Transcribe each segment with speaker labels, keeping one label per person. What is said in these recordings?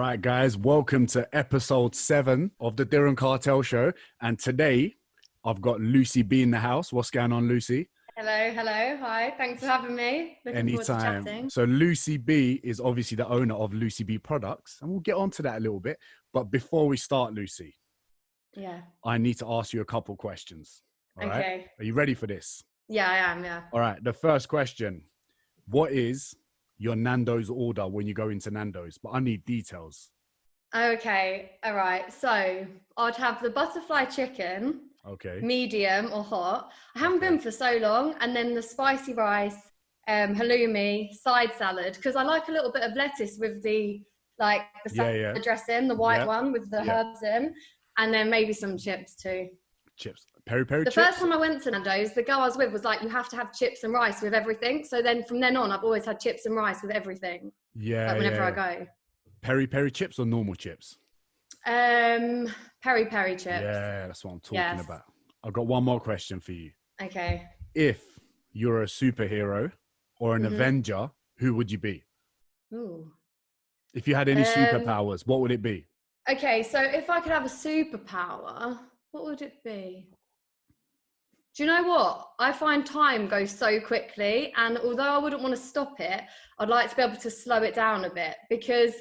Speaker 1: right, guys, welcome to episode 7 of the Diren Kartal show. And today I've got Lucy B in the house. What's going on, Lucy?
Speaker 2: Hello. Hi. Thanks for having me. Looking forward to chatting.
Speaker 1: So Lucy B is obviously the owner of Lucy B Products, and we'll get onto that a little bit. But before we start, Lucy, I need to ask you a couple questions. All right? Are you ready for this?
Speaker 2: Yeah, I am. Yeah.
Speaker 1: All right. The first question: what is your Nando's order when you go into Nando's? But I need details.
Speaker 2: Okay. All right. So I'd have the butterfly chicken.
Speaker 1: Okay.
Speaker 2: Medium or hot. I haven't been for so long. And then the spicy rice, halloumi, side salad, because I like a little bit of lettuce with the salad dressing, the white one with the herbs in, and then maybe some chips too.
Speaker 1: Chips. Peri chips?
Speaker 2: The first time I went to Nando's, the girl I was with was like, you have to have chips and rice with everything. So then from then on, I've always had chips and rice with everything.
Speaker 1: Yeah.
Speaker 2: Whenever I go.
Speaker 1: Peri chips or normal chips?
Speaker 2: Peri chips.
Speaker 1: Yeah, that's what I'm talking about. I've got one more question for you.
Speaker 2: Okay.
Speaker 1: If you're a superhero or an Avenger, who would you be?
Speaker 2: Ooh.
Speaker 1: If you had any superpowers, what would it be?
Speaker 2: Okay, so if I could have a superpower, what would it be? Do you know what? I find time goes so quickly, and although I wouldn't want to stop it, I'd like to be able to slow it down a bit, because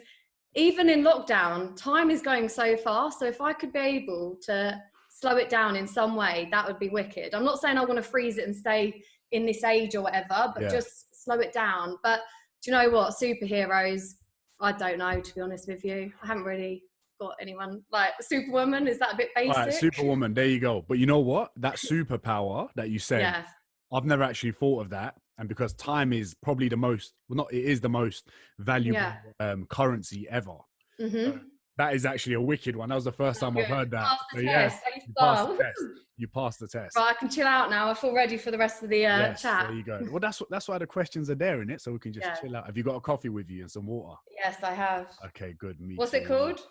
Speaker 2: even in lockdown, time is going so fast. So if I could be able to slow it down in some way, that would be wicked. I'm not saying I want to freeze it and stay in this age or whatever, but just slow it down. But do you know what? Superheroes, I don't know, to be honest with you. I haven't really got anyone. Like Superwoman, is that a bit basic?
Speaker 1: All right, Superwoman, there you go. But you know what? That superpower that you said, I've never actually thought of that. And because time is probably the most, it is the most valuable currency ever. So that is actually a wicked one. That was the first time I've heard that. So yes, you passed the test.
Speaker 2: Right, I can chill out now. I feel ready for the rest of the chat.
Speaker 1: There you go. Well, that's why the questions are there, in it, so we can just chill out. Have you got a coffee with you and some water?
Speaker 2: Yes, I have.
Speaker 1: Okay, good.
Speaker 2: What's it called?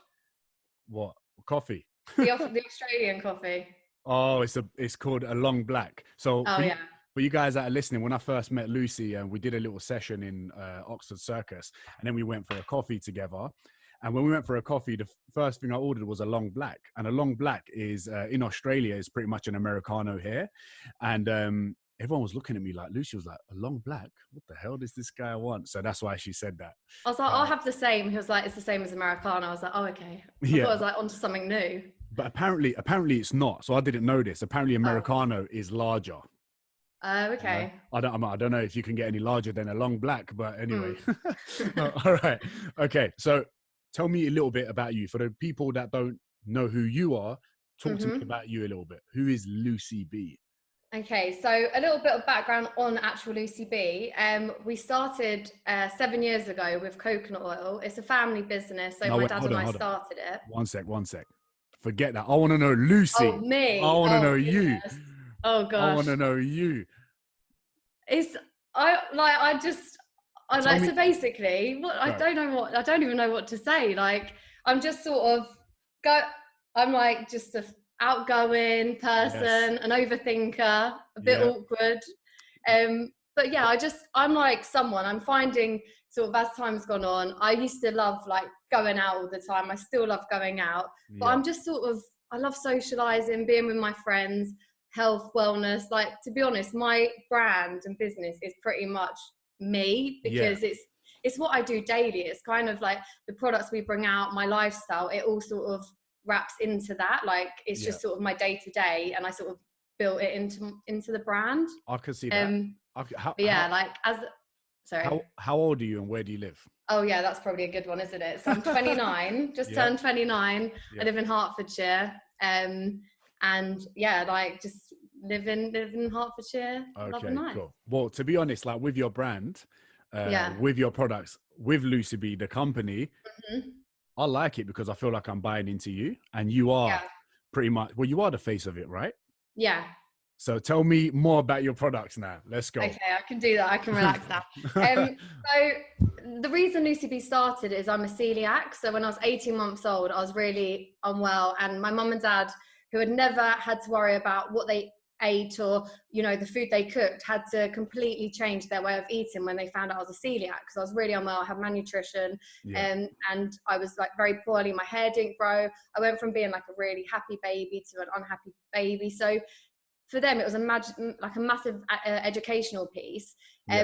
Speaker 1: What? Coffee?
Speaker 2: The Australian coffee.
Speaker 1: Oh, it's called a long black. So for you guys that are listening, when I first met Lucy, we did a little session in Oxford Circus, and then we went for a coffee together. And when we went for a coffee, the first thing I ordered was a long black. And a long black is, in Australia, is pretty much an Americano here. And everyone was looking at me like, Lucy was like, a long black? What the hell does this guy want? So that's why she said that.
Speaker 2: I was like, I'll have the same. He was like, it's the same as Americano. I was like, oh, okay. I thought I was like onto something new.
Speaker 1: But apparently it's not. So I didn't know this. Apparently Americano is larger.
Speaker 2: Okay.
Speaker 1: I don't know if you can get any larger than a long black, but anyway. All right. Okay. So tell me a little bit about you. For the people that don't know who you are, talk to me about you a little bit. Who is Lucy B?
Speaker 2: Okay, so a little bit of background on actual Lucy B. We started 7 years ago with coconut oil. It's a family business, so my dad and I started it.
Speaker 1: One sec. Forget that. I want to know Lucy.
Speaker 2: Oh, me.
Speaker 1: I want to know you.
Speaker 2: Oh gosh.
Speaker 1: I want to know you.
Speaker 2: So basically, I don't even know what to say. Like, I'm just sort of I'm like just a outgoing person, an overthinker, a bit awkward. But yeah, I'm like I'm finding sort of as time's gone on, I used to love like going out all the time. I still love going out, but I'm just I love socializing, being with my friends, health, wellness. Like, to be honest, my brand and business is pretty much me, because it's what I do daily. It's kind of like the products we bring out, my lifestyle, it all sort of wraps into that. Like, it's just sort of my day to day, and I sort of built it into the brand.
Speaker 1: I can see that. How old are you and where do you live?
Speaker 2: Oh yeah, that's probably a good one, isn't it? So I'm 29, just turned 29. I live in Hertfordshire, and just live in Hertfordshire.
Speaker 1: Okay, cool. Well, to be honest, like with your brand, with your products, with Lucy B, the company, I like it because I feel like I'm buying into you, and you are pretty much, you are the face of it, right?
Speaker 2: Yeah.
Speaker 1: So tell me more about your products now. Let's go.
Speaker 2: Okay, I can do that. I can relax now. So the reason Lucy B started is I'm a celiac. So when I was 18 months old, I was really unwell, and my mum and dad, who had never had to worry about what they ate, or, you know, the food they cooked had to completely change their way of eating when they found out I was a celiac, because I was really unwell. I had malnutrition, and I was like very poorly. My hair didn't grow. I went from being like a really happy baby to an unhappy baby. So for them, it was like a massive educational piece.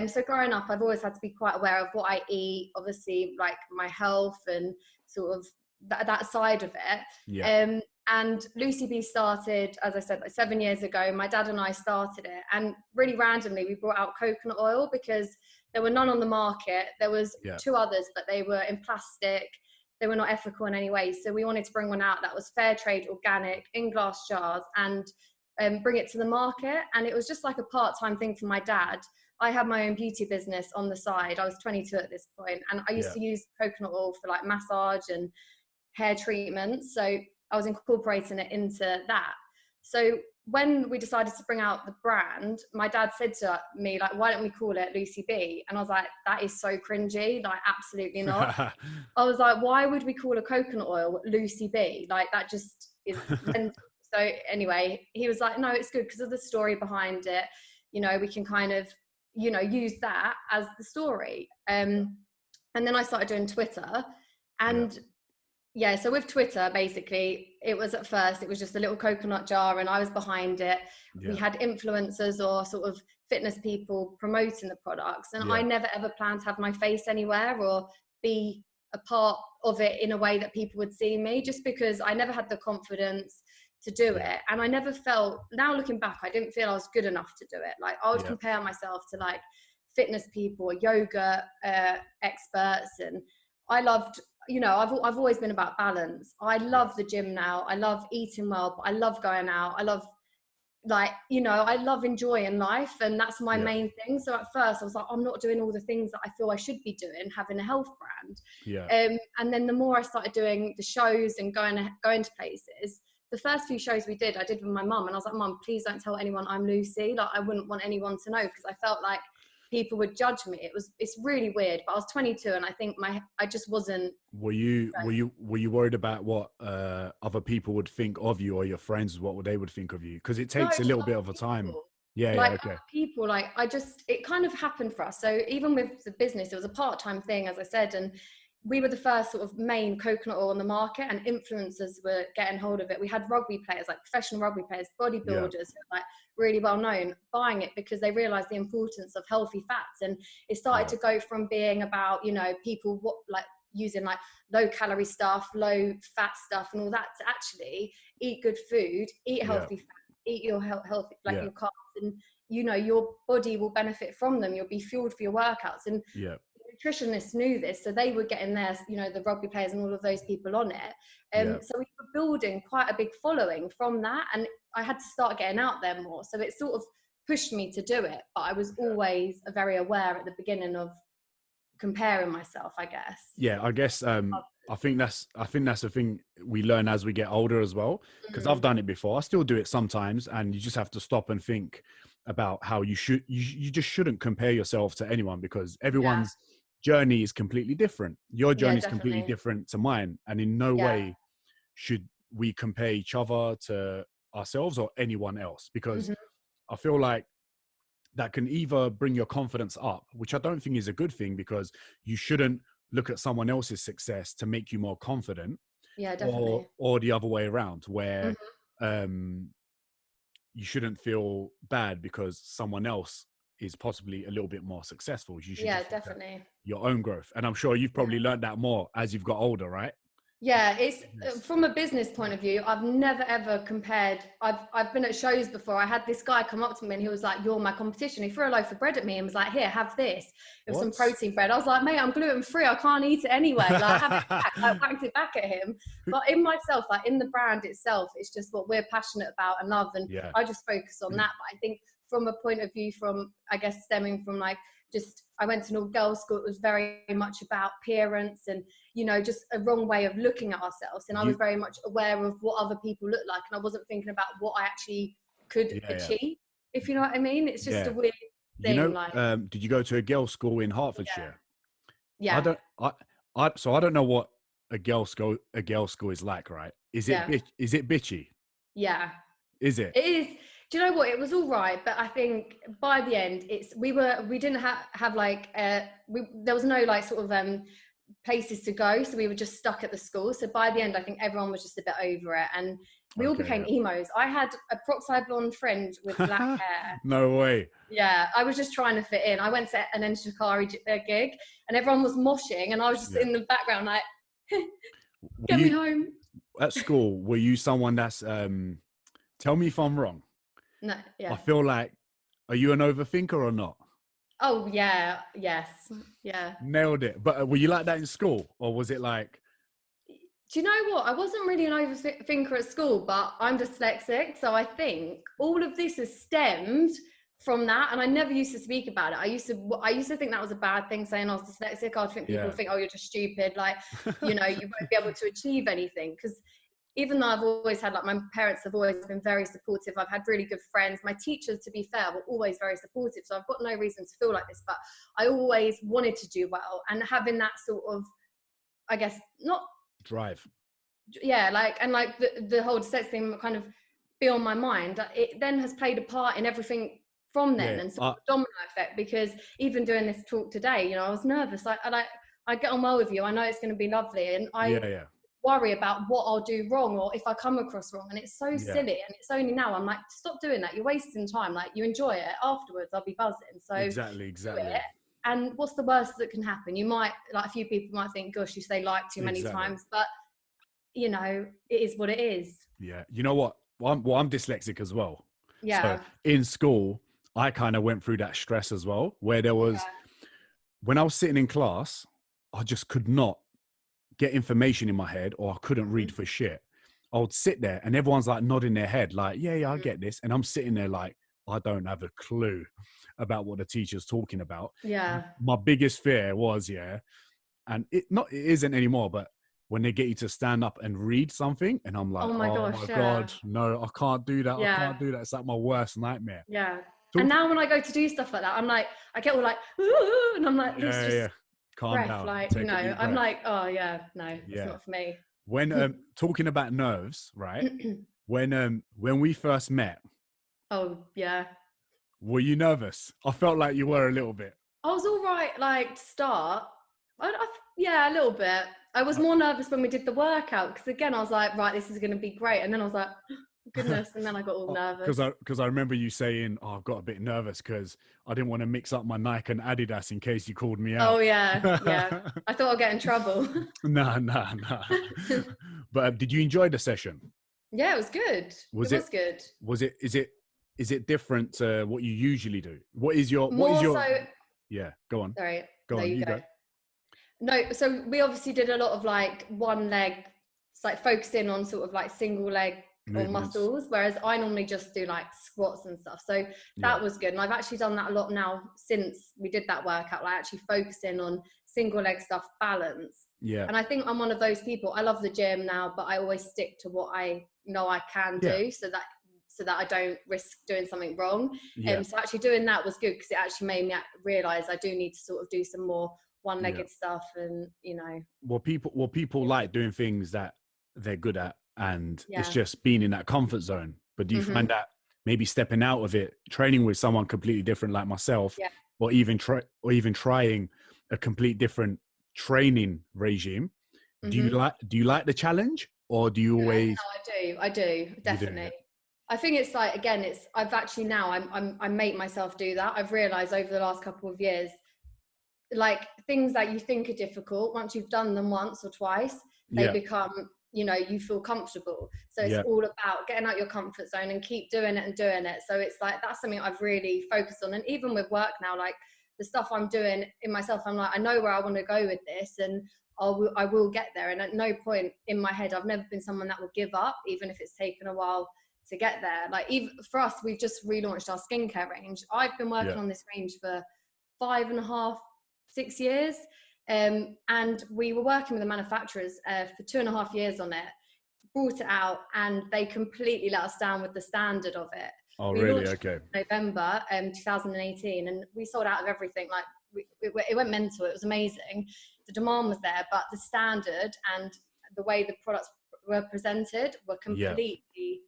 Speaker 2: So growing up, I've always had to be quite aware of what I eat, obviously, like my health and sort of that side of it. And Lucy Bee started, as I said, like 7 years ago. My dad and I started it, and really randomly we brought out coconut oil because there were none on the market. There was 2 others, but they were in plastic. They were not ethical in any way. So we wanted to bring one out that was fair trade, organic, in glass jars, and bring it to the market. And it was just like a part-time thing for my dad. I had my own beauty business on the side. I was 22 at this point, and I used to use coconut oil for like massage and hair treatments. So I was incorporating it into that. So when we decided to bring out the brand, my dad said to me, like, why don't we call it Lucy Bee? And I was like, that is so cringy. Like, absolutely not. I was like, why would we call a coconut oil Lucy Bee? Like, that just is mental. So anyway, he was like, no, it's good because of the story behind it. You know, we can kind of, you know, use that as the story. And then I started doing Twitter, and so with Twitter, basically, it was at first, it was just a little coconut jar and I was behind it. We had influencers or sort of fitness people promoting the products. And I never ever planned to have my face anywhere or be a part of it in a way that people would see me, just because I never had the confidence to do it. And I never felt, now looking back, I didn't feel I was good enough to do it. Like, I would compare myself to like fitness people or yoga experts. And I loved, you know, I've always been about balance. I love the gym now. I love eating well, but I love going out. I love, like, you know, I love enjoying life, and that's my main thing. So at first I was like, I'm not doing all the things that I feel I should be doing, having a health brand. And then the more I started doing the shows and going to places, the first few shows we did, I did with my mum, and I was like, Mum, please don't tell anyone I'm Lucy. Like, I wouldn't want anyone to know, because I felt like people would judge me. It's really weird, but I was 22, and I think I just wasn't.
Speaker 1: Were you worried about what other people would think of you, or your friends, what they would think of you? Because it takes a little bit of a time.
Speaker 2: People, like, it kind of happened for us. So even with the business, it was a part-time thing, as I said, and we were the first sort of main coconut oil on the market, and influencers were getting hold of it. We had rugby players, like professional rugby players, bodybuilders, who are like really well known, buying it because they realized the importance of healthy fats. And it started to go from being about, you know, people like using like low calorie stuff, low fat stuff and all that, to actually eat good food, eat healthy fats, eat your healthy, like your carbs, and, you know, your body will benefit from them. You'll be fueled for your workouts. And nutritionists knew this, so they were getting their, you know, the rugby players and all of those people on it. So we were building quite a big following from that, and I had to start getting out there more. So it sort of pushed me to do it, but I was always very aware at the beginning of comparing myself, I guess.
Speaker 1: I guess I think that's the thing we learn as we get older as well, because I've done it before. I still do it sometimes, and you just have to stop and think about how you just shouldn't compare yourself to anyone, because everyone's journey is completely different. Your journey is completely different to mine, and in no way should we compare each other to ourselves or anyone else, because I feel like that can either bring your confidence up, which I don't think is a good thing, because you shouldn't look at someone else's success to make you more confident, or the other way around, where you shouldn't feel bad because someone else is possibly a little bit more successful. You should
Speaker 2: definitely
Speaker 1: your own growth. And I'm sure you've probably learned that more as you've got older, right?
Speaker 2: Yeah, it's from a business point of view, I've never ever compared. I've been at shows before. I had this guy come up to me and he was like, "You're my competition." He threw a loaf of bread at me and was like, "Here, have this." It was some protein bread. I was like, "Mate, I'm gluten-free. I can't eat it anyway." Like, I have it back. I whacked it back at him. But in myself, like in the brand itself, it's just what we're passionate about and love, and I just focus on that. But I think from a point of view, from, I guess, stemming from like, just, I went to an all-girls school. It was very much about appearance and, you know, just a wrong way of looking at ourselves. And I was very much aware of what other people look like, and I wasn't thinking about what I actually could achieve, if you know what I mean. It's just a weird thing.
Speaker 1: You know,
Speaker 2: like,
Speaker 1: did you go to a girls' school in Hertfordshire?
Speaker 2: Yeah.
Speaker 1: So I don't know what a girls' school is like, right? Is it bitchy?
Speaker 2: Yeah.
Speaker 1: Is it?
Speaker 2: It is. Do you know what? It was all right, but I think by the end, we didn't have like there was no like sort of places to go, so we were just stuck at the school. So by the end, I think everyone was just a bit over it, and we all became emos. I had a peroxide blonde friend with black hair.
Speaker 1: No way.
Speaker 2: Yeah, I was just trying to fit in. I went to an Shikari gig, and everyone was moshing, and I was just in the background like, get me home.
Speaker 1: At school, were you someone that's tell me if I'm wrong?
Speaker 2: No, yeah.
Speaker 1: I feel like, are you an overthinker or not?
Speaker 2: Oh yeah, yes, yeah.
Speaker 1: Nailed it. But were you like that in school, or was it like?
Speaker 2: Do you know what? I wasn't really an overthinker at school, but I'm dyslexic, so I think all of this has stemmed from that. And I never used to speak about it. I used to think that was a bad thing, saying I was dyslexic. I'd think people would think, oh, you're just stupid, like, you know, you won't be able to achieve anything. Because even though I've always had, like, my parents have always been very supportive. I've had really good friends. My teachers, to be fair, were always very supportive. So I've got no reason to feel like this, but I always wanted to do well. And having that sort of, I guess, not
Speaker 1: drive.
Speaker 2: Yeah, like, and like the whole sex thing kind of be on my mind. It then has played a part in everything from then, and sort of domino effect, because even doing this talk today, you know, I was nervous. I get on well with you. I know it's going to be lovely, and I worry about what I'll do wrong or if I come across wrong, and it's so silly. And it's only now I'm like, stop doing that. You're wasting time. Like, you enjoy it afterwards. I'll be buzzing. So
Speaker 1: exactly.
Speaker 2: And what's the worst that can happen? You might, like, a few people might think, gosh, you say like too many times, but you know, it is what it is.
Speaker 1: Yeah. You know what? I'm dyslexic as well.
Speaker 2: Yeah.
Speaker 1: So in school, I kind of went through that stress as well, where there was, when I was sitting in class, I just could not get information in my head, or I couldn't read for shit. I would sit there and everyone's like nodding their head like, yeah, I get this. And I'm sitting there like, I don't have a clue about what the teacher's talking about.
Speaker 2: Yeah.
Speaker 1: My biggest fear was, and it isn't anymore, but when they get you to stand up and read something, and I'm like, oh my God, no, I can't do that. I can't do that. It's like my worst nightmare.
Speaker 2: Yeah. And now when I go to do stuff like that, I'm like, I get all like, ooh, and I'm like,
Speaker 1: calm down.
Speaker 2: Like, you know, I'm like, oh yeah, no, it's not for me.
Speaker 1: When talking about nerves, right? when we first met.
Speaker 2: Oh yeah.
Speaker 1: Were you nervous? I felt like you were a little bit.
Speaker 2: I was all right, like, to start. Yeah, a little bit. I was more nervous when we did the workout, because again, I was like, right, this is going to be great. And then I was like, goodness. And then I got all nervous.
Speaker 1: Because I remember you saying, oh, I've got a bit nervous because I didn't want to mix up my Nike and Adidas in case you called me out.
Speaker 2: Oh, yeah. Yeah. I thought I'd get in trouble.
Speaker 1: Nah. But did you enjoy the session?
Speaker 2: Yeah, it was good. It was good.
Speaker 1: Is it different to what you usually do? Yeah, go on.
Speaker 2: Sorry.
Speaker 1: Go on, you go.
Speaker 2: No, so we obviously did a lot of like one leg, it's like focusing on sort of like single leg or muscles, whereas I normally just do like squats and stuff. So that was good. And I've actually done that a lot now since we did that workout, like actually focusing on single leg stuff, balance.
Speaker 1: Yeah.
Speaker 2: And I think I'm one of those people. I love the gym now, but I always stick to what I know I can do, so that I don't risk doing something wrong. So actually doing that was good, because it actually made me realize I do need to sort of do some more one-legged stuff, and you know,
Speaker 1: people like doing things that they're good at, and it's just being in that comfort zone. But do you find that maybe stepping out of it, training with someone completely different like myself, or even trying a complete different training regime, do you like the challenge, or do you always?
Speaker 2: No, I do definitely. I think it's like, again, I've actually now I make myself do that. I've realized over the last couple of years, like, things that you think are difficult, once you've done them once or twice, they become, you know, you feel comfortable. So it's all about getting out your comfort zone and keep doing it. So it's like, that's something I've really focused on. And even with work now, like the stuff I'm doing in myself, I'm like, I know where I want to go with this, and I will get there. And at no point in my head, I've never been someone that will give up, even if it's taken a while to get there. Like, even for us, we've just relaunched our skincare range. I've been working on this range for 5.5, 6 years, and we were working with the manufacturers for 2.5 years on it, brought it out, and they completely let us down with the standard of it.
Speaker 1: Oh, really? Okay.
Speaker 2: November 2018, and we sold out of everything. Like, it went mental. It was amazing. The demand was there, but the standard and the way the products were presented were completely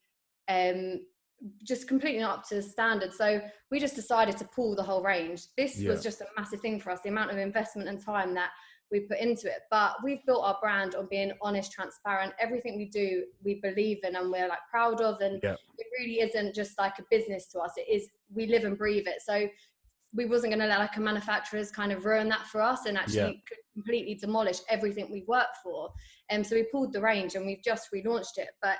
Speaker 2: just completely not up to standard. So we just decided to pull the whole range. This was just a massive thing for us, the amount of investment and time that we put into it. But we've built our brand on being honest, transparent. Everything we do, we believe in and we're like proud of. And it really isn't just like a business to us. It is, we live and breathe it. So we wasn't going to let like a manufacturer's kind of ruin that for us and actually could completely demolish everything we've worked for. And so we pulled the range and we've just relaunched it. But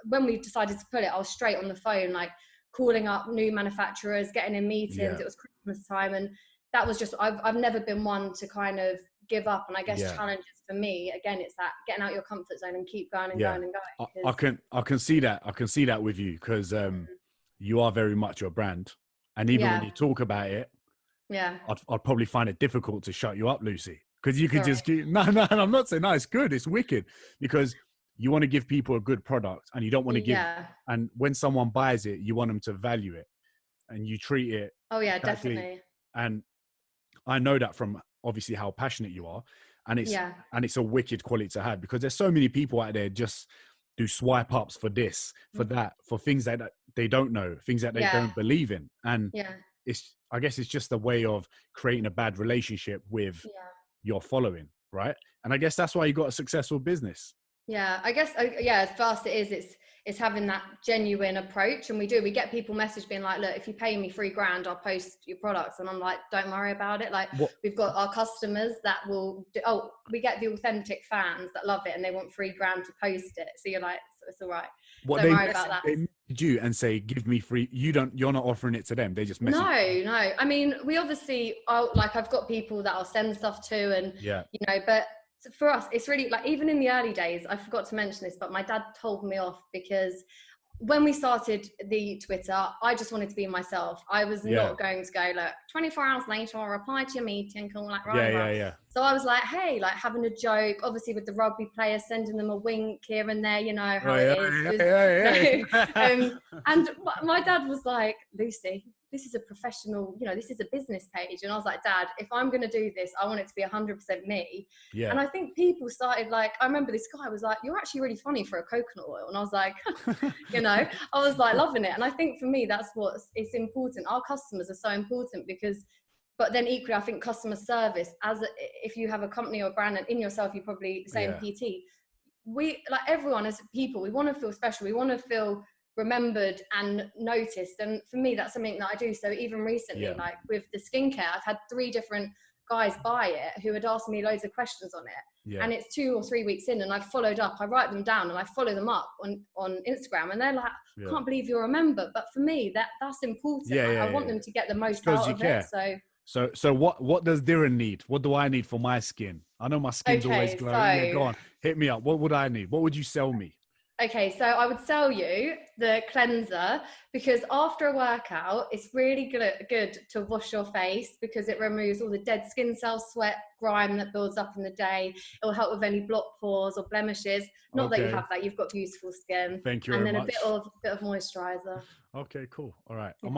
Speaker 2: when we decided to put it, I was straight on the phone, like calling up new manufacturers, getting in meetings. It was Christmas time. And that was just, I've never been one to kind of give up. And I guess challenges for me, again, it's that getting out your comfort zone and keep going and going and going.
Speaker 1: I can see that. I can see that with you because you are very much your brand. And even when you talk about it, I'd probably find it difficult to shut you up, Lucy, because you could just keep, no, I'm not saying, no, it's good. It's wicked because you want to give people a good product and you don't want to give, and when someone buys it, you want them to value it and you treat it.
Speaker 2: Oh yeah, definitely.
Speaker 1: And I know that from obviously how passionate you are, and it's a wicked quality to have because there's so many people out there just do swipe ups for this, for that, for things that they don't know, things that they don't believe in. And I guess it's just a way of creating a bad relationship with your following, right? And I guess that's why you got a successful business.
Speaker 2: Yeah, I guess, for us it's having that genuine approach. And we get people message being like, look, if you pay me $3,000, I'll post your products. And I'm like, don't worry about it. Like we've got our customers that will we get the authentic fans that love it and they want $3,000 to post it. So you're like, it's all right.
Speaker 1: What don't worry about that. They message you and say, give me free. You're not offering it to them. They just message you.
Speaker 2: No. I mean, we obviously, I've got people that I'll send stuff to and, but for us, it's really like, even in the early days, I forgot to mention this, but my dad told me off because when we started the Twitter, I just wanted to be myself. I was not going to go, look, 24 hours later, I'll reply to your meeting, call like, right. So I was like, hey, like having a joke, obviously with the rugby players, sending them a wink here and there, you know how it is. And my dad was like, Lucy, this is a professional, this is a business page. And I was like, Dad, if I'm going to do this, I want it to be 100% me. Yeah. And I think people started like, I remember this guy was like, you're actually really funny for a coconut oil. And I was like, I was like loving it. And I think for me, that's it's important. Our customers are so important but then equally, I think customer service, if you have a company or a brand and in yourself, you probably say in PT, we, like everyone as people, we want to feel special. We want to feel remembered and noticed. And for me, that's something that I do. So even recently, like with the skincare, I've had 3 different guys buy it who had asked me loads of questions on it. And it's 2 or 3 weeks in and I've followed up. I write them down and I follow them up on Instagram and they're like, I can't believe you're a member. But for me, that's important. I want them to get the most out of it.
Speaker 1: So what does Diren need? What do I need for my skin? I know my skin's always glowing. Go on, hit me up. What would I need? What would you sell me?
Speaker 2: Okay, so I would sell you the cleanser because after a workout, it's really good to wash your face because it removes all the dead skin cells, sweat, grime that builds up in the day. It will help with any block pores or blemishes. Not that you have that, you've got beautiful skin.
Speaker 1: Thank you very much.
Speaker 2: And then a bit of moisturizer.
Speaker 1: Okay, cool. All right. I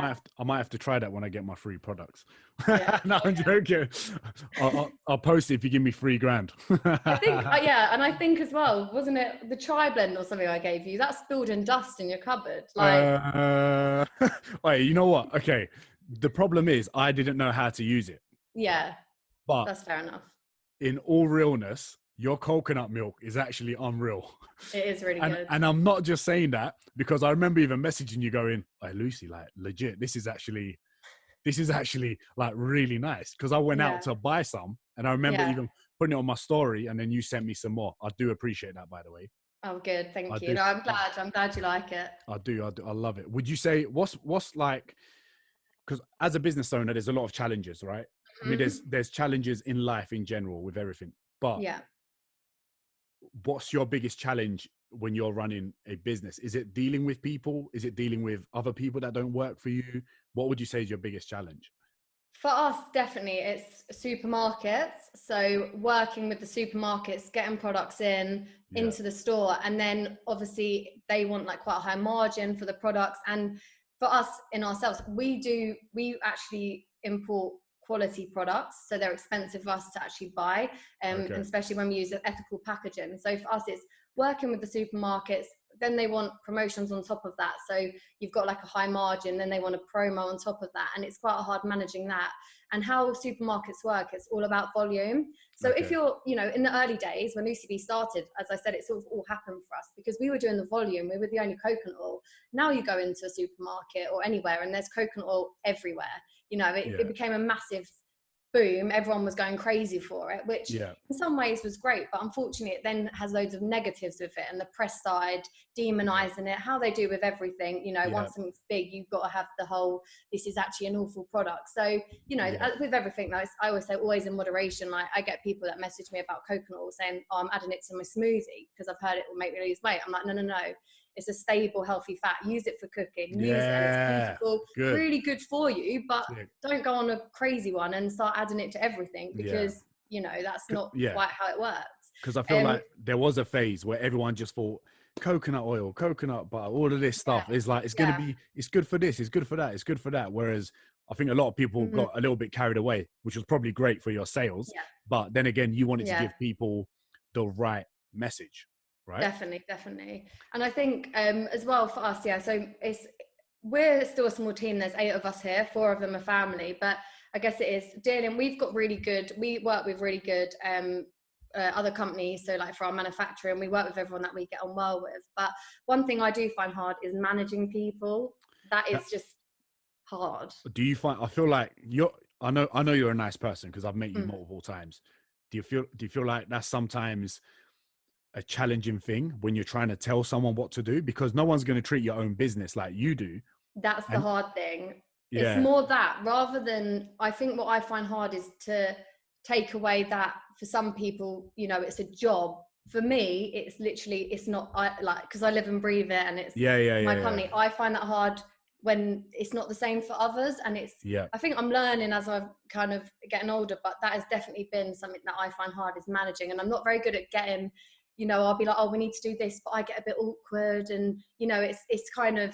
Speaker 1: might have to try that when I get my free products. No, I'm joking. I'll post it if you give me $3,000.
Speaker 2: I think, and I think as well, wasn't it the Tri-Blend or something I gave you? That's building dust in your cupboard. Like,
Speaker 1: wait, you know what? Okay. The problem is I didn't know how to use it.
Speaker 2: Yeah.
Speaker 1: But
Speaker 2: that's fair enough.
Speaker 1: In all realness, your coconut milk is actually unreal.
Speaker 2: It is really good.
Speaker 1: And I'm not just saying that because I remember even messaging you going, hey, Lucy, like legit, this is actually like really nice. Because I went out to buy some and I remember even putting it on my story and then you sent me some more. I do appreciate that, by the way.
Speaker 2: Oh, good. Thank you. No, I'm glad you like it.
Speaker 1: I do. I love it. Would you say what's like, because as a business owner, there's a lot of challenges, right? I mean, there's challenges in life in general with everything, but what's your biggest challenge when you're running a business? Is it dealing with people? Is it dealing with other people that don't work for you? What would you say is your biggest challenge?
Speaker 2: For us, definitely, it's supermarkets. So working with the supermarkets, getting products into the store, and then obviously they want like quite a high margin for the products. And for us in ourselves, we actually import quality products, so they're expensive for us to actually buy, and especially when we use ethical packaging. So for us, it's working with the supermarkets, then they want promotions on top of that. So you've got like a high margin, then they want a promo on top of that. And it's quite hard managing that. And how supermarkets work, it's all about volume. So if you're, you know, in the early days when UCB started, as I said, it sort of all happened for us because we were doing the volume. We were the only coconut oil. Now you go into a supermarket or anywhere and there's coconut oil everywhere. You know, it became a massive boom. Everyone was going crazy for it, which in some ways was great, but unfortunately it then has loads of negatives with it, and the press side demonizing it, how they do with everything. You know, once something's big, you've got to have the whole, this is actually an awful product. So, you know, with everything, though, I always say always in moderation. Like, I get people that message me about coconut oil saying, oh, I'm adding it to my smoothie because I've heard it will make me lose weight. I'm like, no. It's a stable, healthy fat. Use it for cooking. Use it, and it's beautiful, really good for you. But don't go on a crazy one and start adding it to everything because you know that's not quite how it works.
Speaker 1: Because I feel like there was a phase where everyone just thought coconut oil, coconut butter, all of this stuff is like it's gonna be, it's good for this, it's good for that, it's good for that. Whereas I think a lot of people got a little bit carried away, which was probably great for your sales. But then again, you wanted to give people the right message. Right?
Speaker 2: Definitely. And I think as well for us, so we're still a small team. There's 8 of us here, 4 of them are family, but I guess it is Diren. We work with really good other companies, so like for our manufacturing, we work with everyone that we get on well with. But one thing I do find hard is managing people. That is just hard.
Speaker 1: Do you find, I feel like I know you're a nice person because I've met you multiple times. Do you feel like that's sometimes a challenging thing when you're trying to tell someone what to do, because no one's going to treat your own business like you do?
Speaker 2: That's the hard thing. It's more that rather than, I think what I find hard is to take away that for some people, you know, it's a job. For me, it's literally, it's not, because I live and breathe it and it's my company. I find that hard when it's not the same for others. And it's, I think I'm learning as I'm kind of getting older, but that has definitely been something that I find hard is managing. And I'm not very good at getting, you know, I'll be like, oh, we need to do this, but I get a bit awkward. And, you know, it's kind of,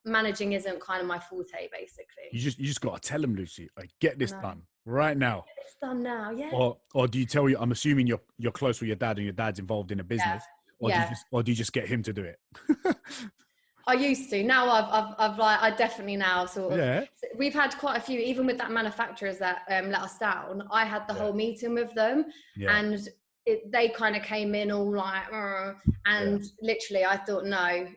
Speaker 2: managing isn't kind of my forte, basically.
Speaker 1: You just got to tell them, Lucy, like, get this done right now.
Speaker 2: Get this done now,
Speaker 1: Or do you tell you, I'm assuming you're close with your dad and your dad's involved in a business, or do you just get him to do it?
Speaker 2: I used to. Now I've like, I definitely now sort of, we've had quite a few, even with that manufacturers that let us down, I had the whole meeting with them and they kind of came in all like, and literally I thought, no,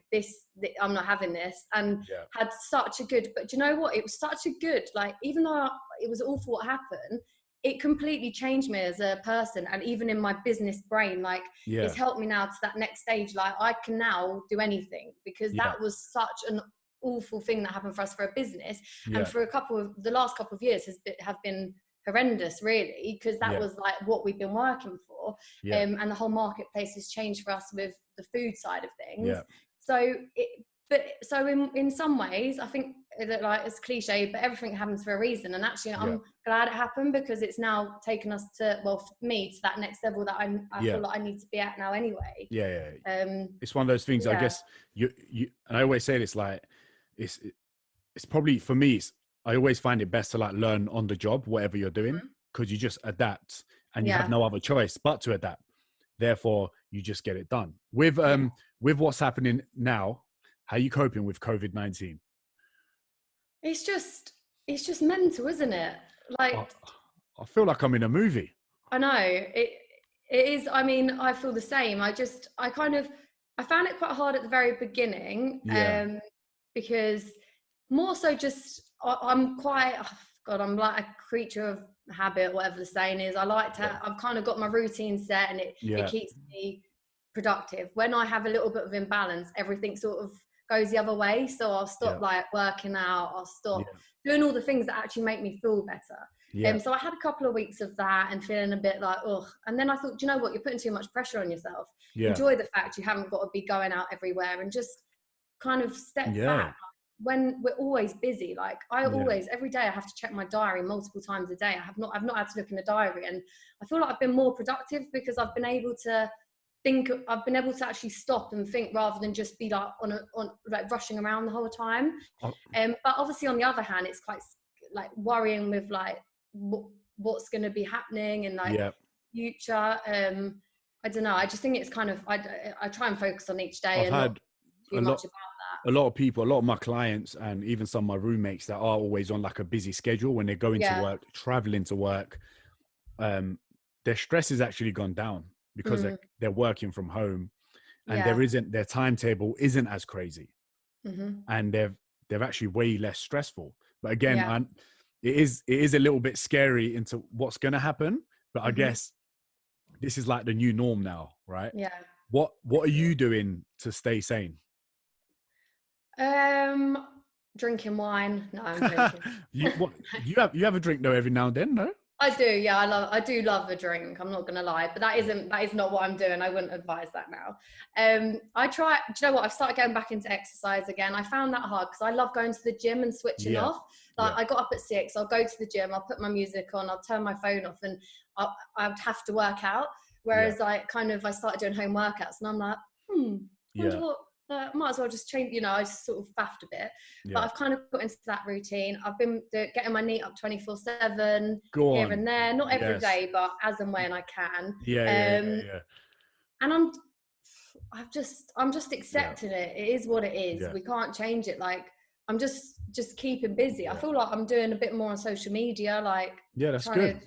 Speaker 2: I'm not having this, and had such a good, but do you know what? It was such a good, like, even though it was awful what happened, it completely changed me as a person. And even in my business brain, like it's helped me now to that next stage. Like I can now do anything because that was such an awful thing that happened for us for a business. And for the last couple of years have been horrendous, really, because that was like what we've been working for. And the whole marketplace has changed for us with the food side of things. So in some ways, I think that, like, it's cliche, but everything happens for a reason. And actually, I'm glad it happened because it's now taken us to, well, for me, to that next level that I feel like I need to be at now anyway.
Speaker 1: It's one of those things. I guess you and I always say this, like, it's probably for me. I always find it best to like learn on the job, whatever you're doing, because you just adapt and you have no other choice but to adapt. Therefore, you just get it done. With what's happening now, how are you coping with COVID-19?
Speaker 2: It's just mental, isn't it? Like,
Speaker 1: I feel like I'm in a movie.
Speaker 2: I know it is. I mean, I feel the same. I found it quite hard at the very beginning, because more so just I'm quite, I'm like a creature of habit, whatever the saying is. I like to, I've kind of got my routine set and it keeps me productive. When I have a little bit of imbalance, everything sort of goes the other way. So I'll stop like working out, I'll stop doing all the things that actually make me feel better. So I had a couple of weeks of that and feeling a bit like, ugh. And then I thought, do you know what? You're putting too much pressure on yourself. Enjoy the fact you haven't got to be going out everywhere and just kind of step back. When we're always busy, like I always, every day I have to check my diary multiple times a day. I've not had to look in the diary, and I feel like I've been more productive because I've been able to think, I've been able to actually stop and think rather than just be like on like rushing around the whole time. But obviously on the other hand, it's quite like worrying with like what's going to be happening and like future. I don't know. I just think it's kind of, I try and focus on each day. too much about that.
Speaker 1: A lot of people, a lot of my clients, and even some of my roommates that are always on like a busy schedule when they're going to work, traveling to work, their stress has actually gone down because they're working from home, and their timetable isn't as crazy, and they're actually way less stressful. But again, it is a little bit scary into what's going to happen. But I guess this is like the new norm now, right?
Speaker 2: Yeah.
Speaker 1: What are you doing to stay sane?
Speaker 2: Drinking wine. No, I'm joking.
Speaker 1: You have a drink though every now and then, no?
Speaker 2: I do, yeah. I do love a drink. I'm not gonna lie, but that is not what I'm doing. I wouldn't advise that now. I try. Do you know what? I've started going back into exercise again. I found that hard because I love going to the gym and switching off. Like I got up at 6. I'll go to the gym. I'll put my music on. I'll turn my phone off, and I'd have to work out. Whereas I started doing home workouts, and I'm like, wonder what. Might as well just change, I just sort of faffed a bit, but I've kind of got into that routine. I've been getting my knee up 24/7 here and there, not every day, but as and when I can. And I'm just accepting it. It is what it is. We can't change it. Like I'm just keeping busy. I feel like I'm doing a bit more on social media, like
Speaker 1: that's good.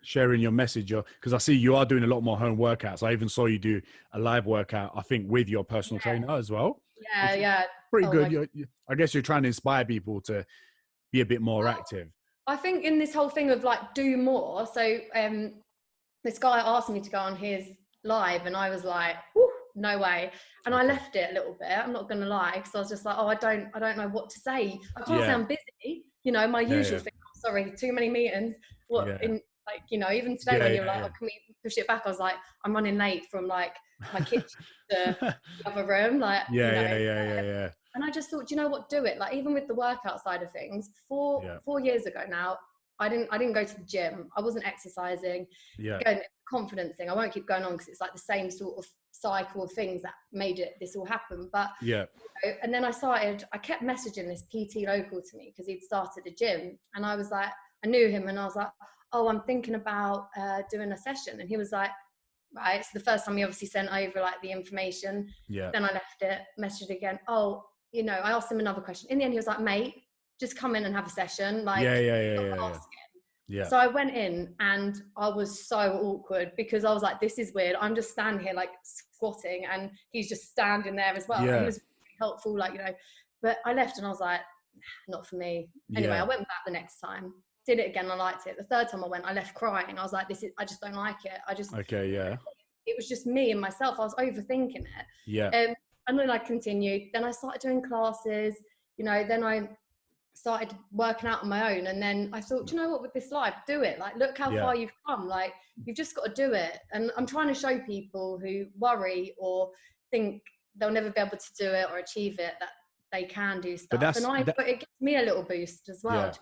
Speaker 1: Sharing your message, because I see you are doing a lot more home workouts. I even saw you do a live workout, I think, with your personal trainer as well. Pretty good. I guess you're trying to inspire people to be a bit more active.
Speaker 2: I think in this whole thing of like do more. So this guy asked me to go on his live, and I was like, no way. And I left it a little bit. I'm not going to lie, because I was just like, I don't know what to say. I can't say I'm busy. My usual thing. Sorry, too many meetings. Even today when you're like, can we push it back? I was like, I'm running late from like my kitchen to the other room. Like, And I just thought, you know what, do it. Like even with the workout side of things, 4 years ago now, I didn't go to the gym. I wasn't exercising. Again, confidence thing. I won't keep going on because it's like the same sort of cycle of things that made this all happen. But and then I kept messaging this PT local to me because he'd started a gym, and I was like, I knew him, and I was like, I'm thinking about doing a session. And he was like, right. So the first time he obviously sent over like the information. Then I left it, messaged again. I asked him another question. In the end, he was like, mate, just come in and have a session. Like, So I went in, and I was so awkward because I was like, this is weird. I'm just standing here like squatting, and he's just standing there as well. And he was really helpful, but I left, and I was like, not for me. Anyway, I went back the next time. Did it again. I liked it. The third time I went, I left crying. I was like, I just don't like it. It was just me and myself. I was overthinking it. And then I continued. Then I started doing classes, then I started working out on my own. And then I thought, you know what, with this life, do it. Like, look how far you've come. Like, you've just got to do it. And I'm trying to show people who worry or think they'll never be able to do it or achieve it, that they can do stuff. But it gives me a little boost as well.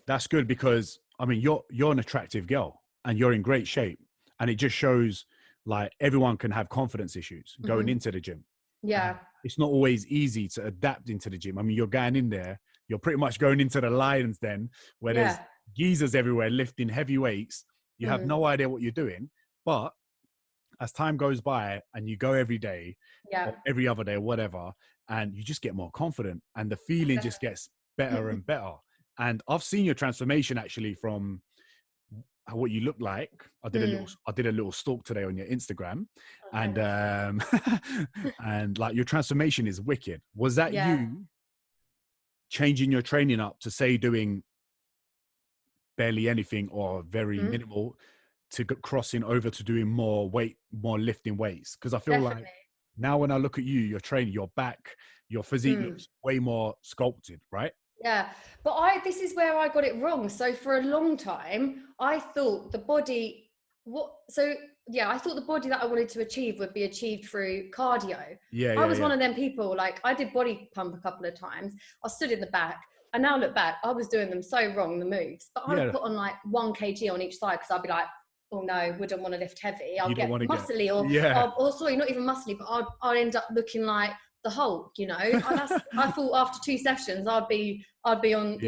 Speaker 1: That's good, because I mean you're an attractive girl and you're in great shape, and it just shows like everyone can have confidence issues going into the gym. It's not always easy to adapt into the gym. I mean, you're going in there, you're pretty much going into the lion's den where there's geezers everywhere lifting heavy weights. You have no idea what you're doing, but as time goes by and you go every day, or every other day, whatever, and you just get more confident, and the feeling just gets better and better. And I've seen your transformation actually from what you look like. I did a little stalk today on your Instagram, and and like your transformation is wicked. Was that you changing your training up to say doing barely anything or very minimal to crossing over to doing more lifting weights? Because I feel like now when I look at you, your training, your back, your physique looks way more sculpted, right?
Speaker 2: Yeah, but this is where I got it wrong. So for a long time, I thought the body, I thought the body that I wanted to achieve would be achieved through cardio. I was one of them people, like I did body pump a couple of times. I stood in the back. I now look back, I was doing them so wrong, the moves, but I would put on like 1 kg on each side, because I'd be like, oh no, wouldn't want to lift heavy. I'll get muscly or sorry, not even muscly, but I'll end up looking like the Hulk, I thought after 2 sessions I'd be on,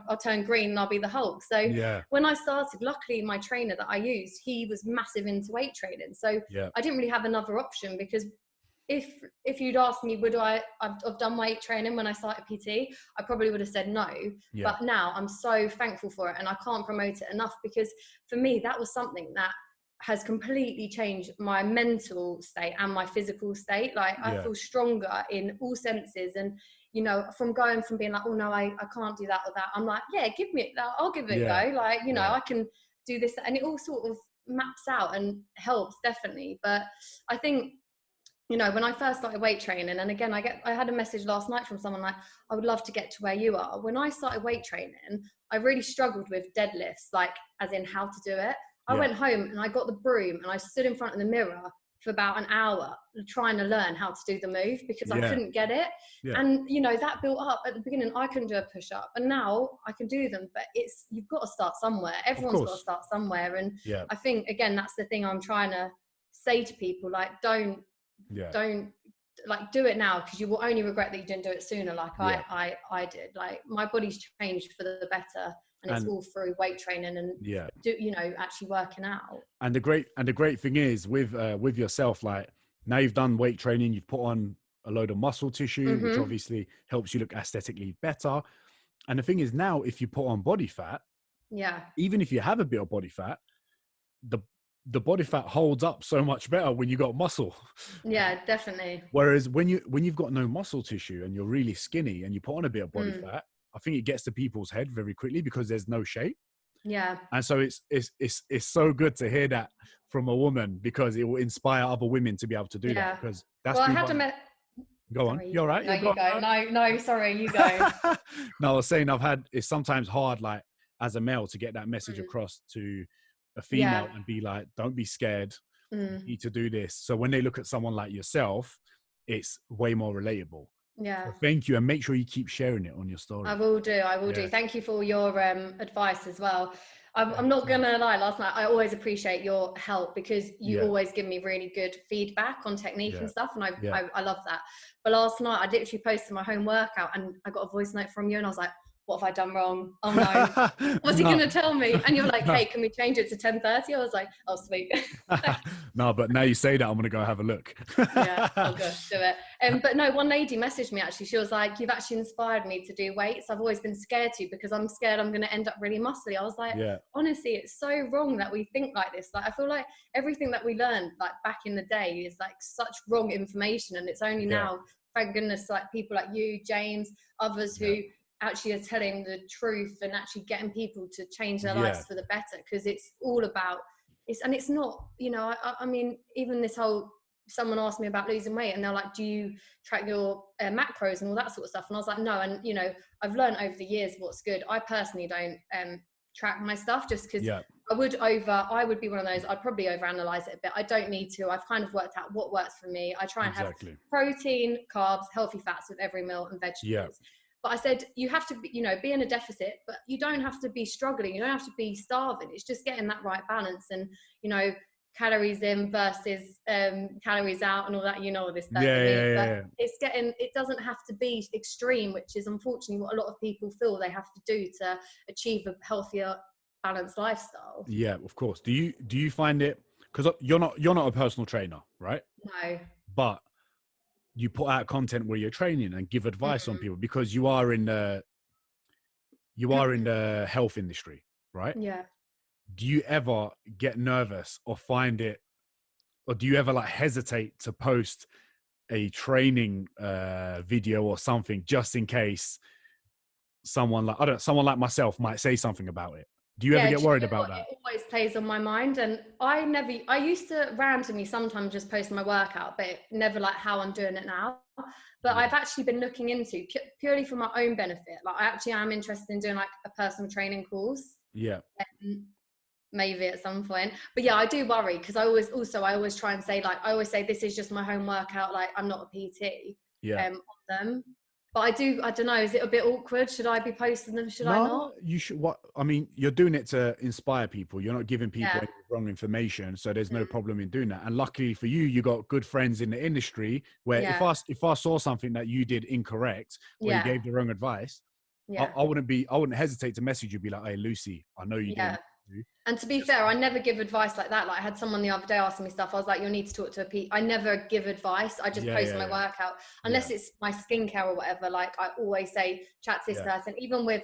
Speaker 2: I'll turn green and I'll be the Hulk. So when I started, luckily my trainer that I used, he was massive into weight training. So I didn't really have another option, because if you'd asked me, I've done weight training when I started PT, I probably would have said no. Yeah. But now I'm so thankful for it, and I can't promote it enough, because for me, that was something that has completely changed my mental state and my physical state. Like, I feel stronger in all senses. And, you know, from going from being like, oh no, I can't do that or that, I'm like, yeah, give me that, I'll give it a go. Like, you know, I can do this, and it all sort of maps out and helps, definitely. But I think, you know, when I first started weight training, and again, I had a message last night from someone like, I would love to get to where you are. When I started weight training, I really struggled with deadlifts, like as in how to do it. I went home and I got the broom and I stood in front of the mirror for about an hour trying to learn how to do the move, because I couldn't get it. And, you know, that built up. At the beginning, I couldn't do a push-up, and now I can do them. But you've got to start somewhere. Everyone's got to start somewhere. And I think, again, that's the thing I'm trying to say to people, like, don't like, do it now, because you will only regret that you didn't do it sooner, like I did. Like, my body's changed for the better, and it's all through weight training and you know, actually working out.
Speaker 1: And the great thing is with yourself, like, now you've done weight training, you've put on a load of muscle tissue, which obviously helps you look aesthetically better. And the thing is, now if you put on body fat, even if you have a bit of body fat, the body fat holds up so much better when you got muscle.
Speaker 2: Yeah, definitely.
Speaker 1: Whereas when you've got no muscle tissue and you're really skinny and you put on a bit of body fat, I think it gets to people's head very quickly, because there's no shape.
Speaker 2: Yeah.
Speaker 1: And so it's so good to hear that from a woman, because it will inspire other women to be able to do that. Because that's Go on. You're right.
Speaker 2: No, you go. No, sorry, you go.
Speaker 1: No, I was saying it's sometimes hard, like, as a male, to get that message across to a female and be like, don't be scared, you need to do this. So when they look at someone like yourself, it's way more relatable.
Speaker 2: Yeah.
Speaker 1: So thank you, and make sure you keep sharing it on your story.
Speaker 2: I will do. Thank you for your advice as well. I'm not gonna lie, last night I always appreciate your help, because you always give me really good feedback on technique and stuff, and I love that. But last night I literally posted my home workout, and I got a voice note from you, and I was like, what have I done wrong? Oh no. What's he gonna tell me? And you're like, hey, can we change it to 10:30? I was like, oh sweet.
Speaker 1: No, but now you say that, I'm gonna go have a look.
Speaker 2: Yeah, I'll go do it. But no, one lady messaged me actually. She was like, you've actually inspired me to do weights. I've always been scared to, because I'm scared I'm gonna end up really muscly. I was like, honestly, it's so wrong that we think like this. Like, I feel like everything that we learned, like, back in the day is like such wrong information, and it's only now, thank goodness, like people like you, James, others who actually are telling the truth and actually getting people to change their lives for the better. Because it's all about it's not, you know, I mean, even this whole, someone asked me about losing weight, and they're like, do you track your macros and all that sort of stuff? And I was like, no. And, you know, I've learned over the years what's good. I personally don't track my stuff, just because I would be one of those, I'd probably overanalyze it a bit. I don't need to. I've kind of worked out what works for me. I try and have protein, carbs, healthy fats with every meal, and vegetables. But I said, you have to be, you know, be in a deficit, but you don't have to be struggling. You don't have to be starving. It's just getting that right balance, and, you know, calories in versus calories out and all that, you know, all this stuff. But it doesn't have to be extreme, which is unfortunately what a lot of people feel they have to do to achieve a healthier, balanced lifestyle.
Speaker 1: Yeah, of course. Do you find it, because you're not a personal trainer, right?
Speaker 2: No.
Speaker 1: But you put out content where you're training and give advice on people, because you are in the health industry, right?
Speaker 2: Yeah.
Speaker 1: Do you ever get nervous or do you ever like hesitate to post a training video or something, just in case someone like myself might say something about it? Do you ever get worried about that?
Speaker 2: It always plays on my mind, and I used to randomly sometimes just post my workout, but never like how I'm doing it now. But I've actually been looking into, purely for my own benefit, like, I actually am interested in doing like a personal training course. Maybe at some point. But yeah, I do worry, because I always try and say, like, I always say this is just my home workout, like, I'm not a PT on them. But I don't know, is it a bit awkward? Should I be posting them? Should I not?
Speaker 1: You should. I mean, you're doing it to inspire people. You're not giving people any wrong information. So there's no problem in doing that. And luckily for you, you got good friends in the industry where if I saw something that you did incorrect, or you gave the wrong advice, I wouldn't hesitate to message you, be like, hey, Lucy, I know you didn't
Speaker 2: And to be fair, I never give advice like that. Like I had someone the other day asking me stuff. I was like, you'll need to talk to a PT. I never give advice. I just post my workout. Unless it's my skincare or whatever. Like I always say, chat to this person. Even with,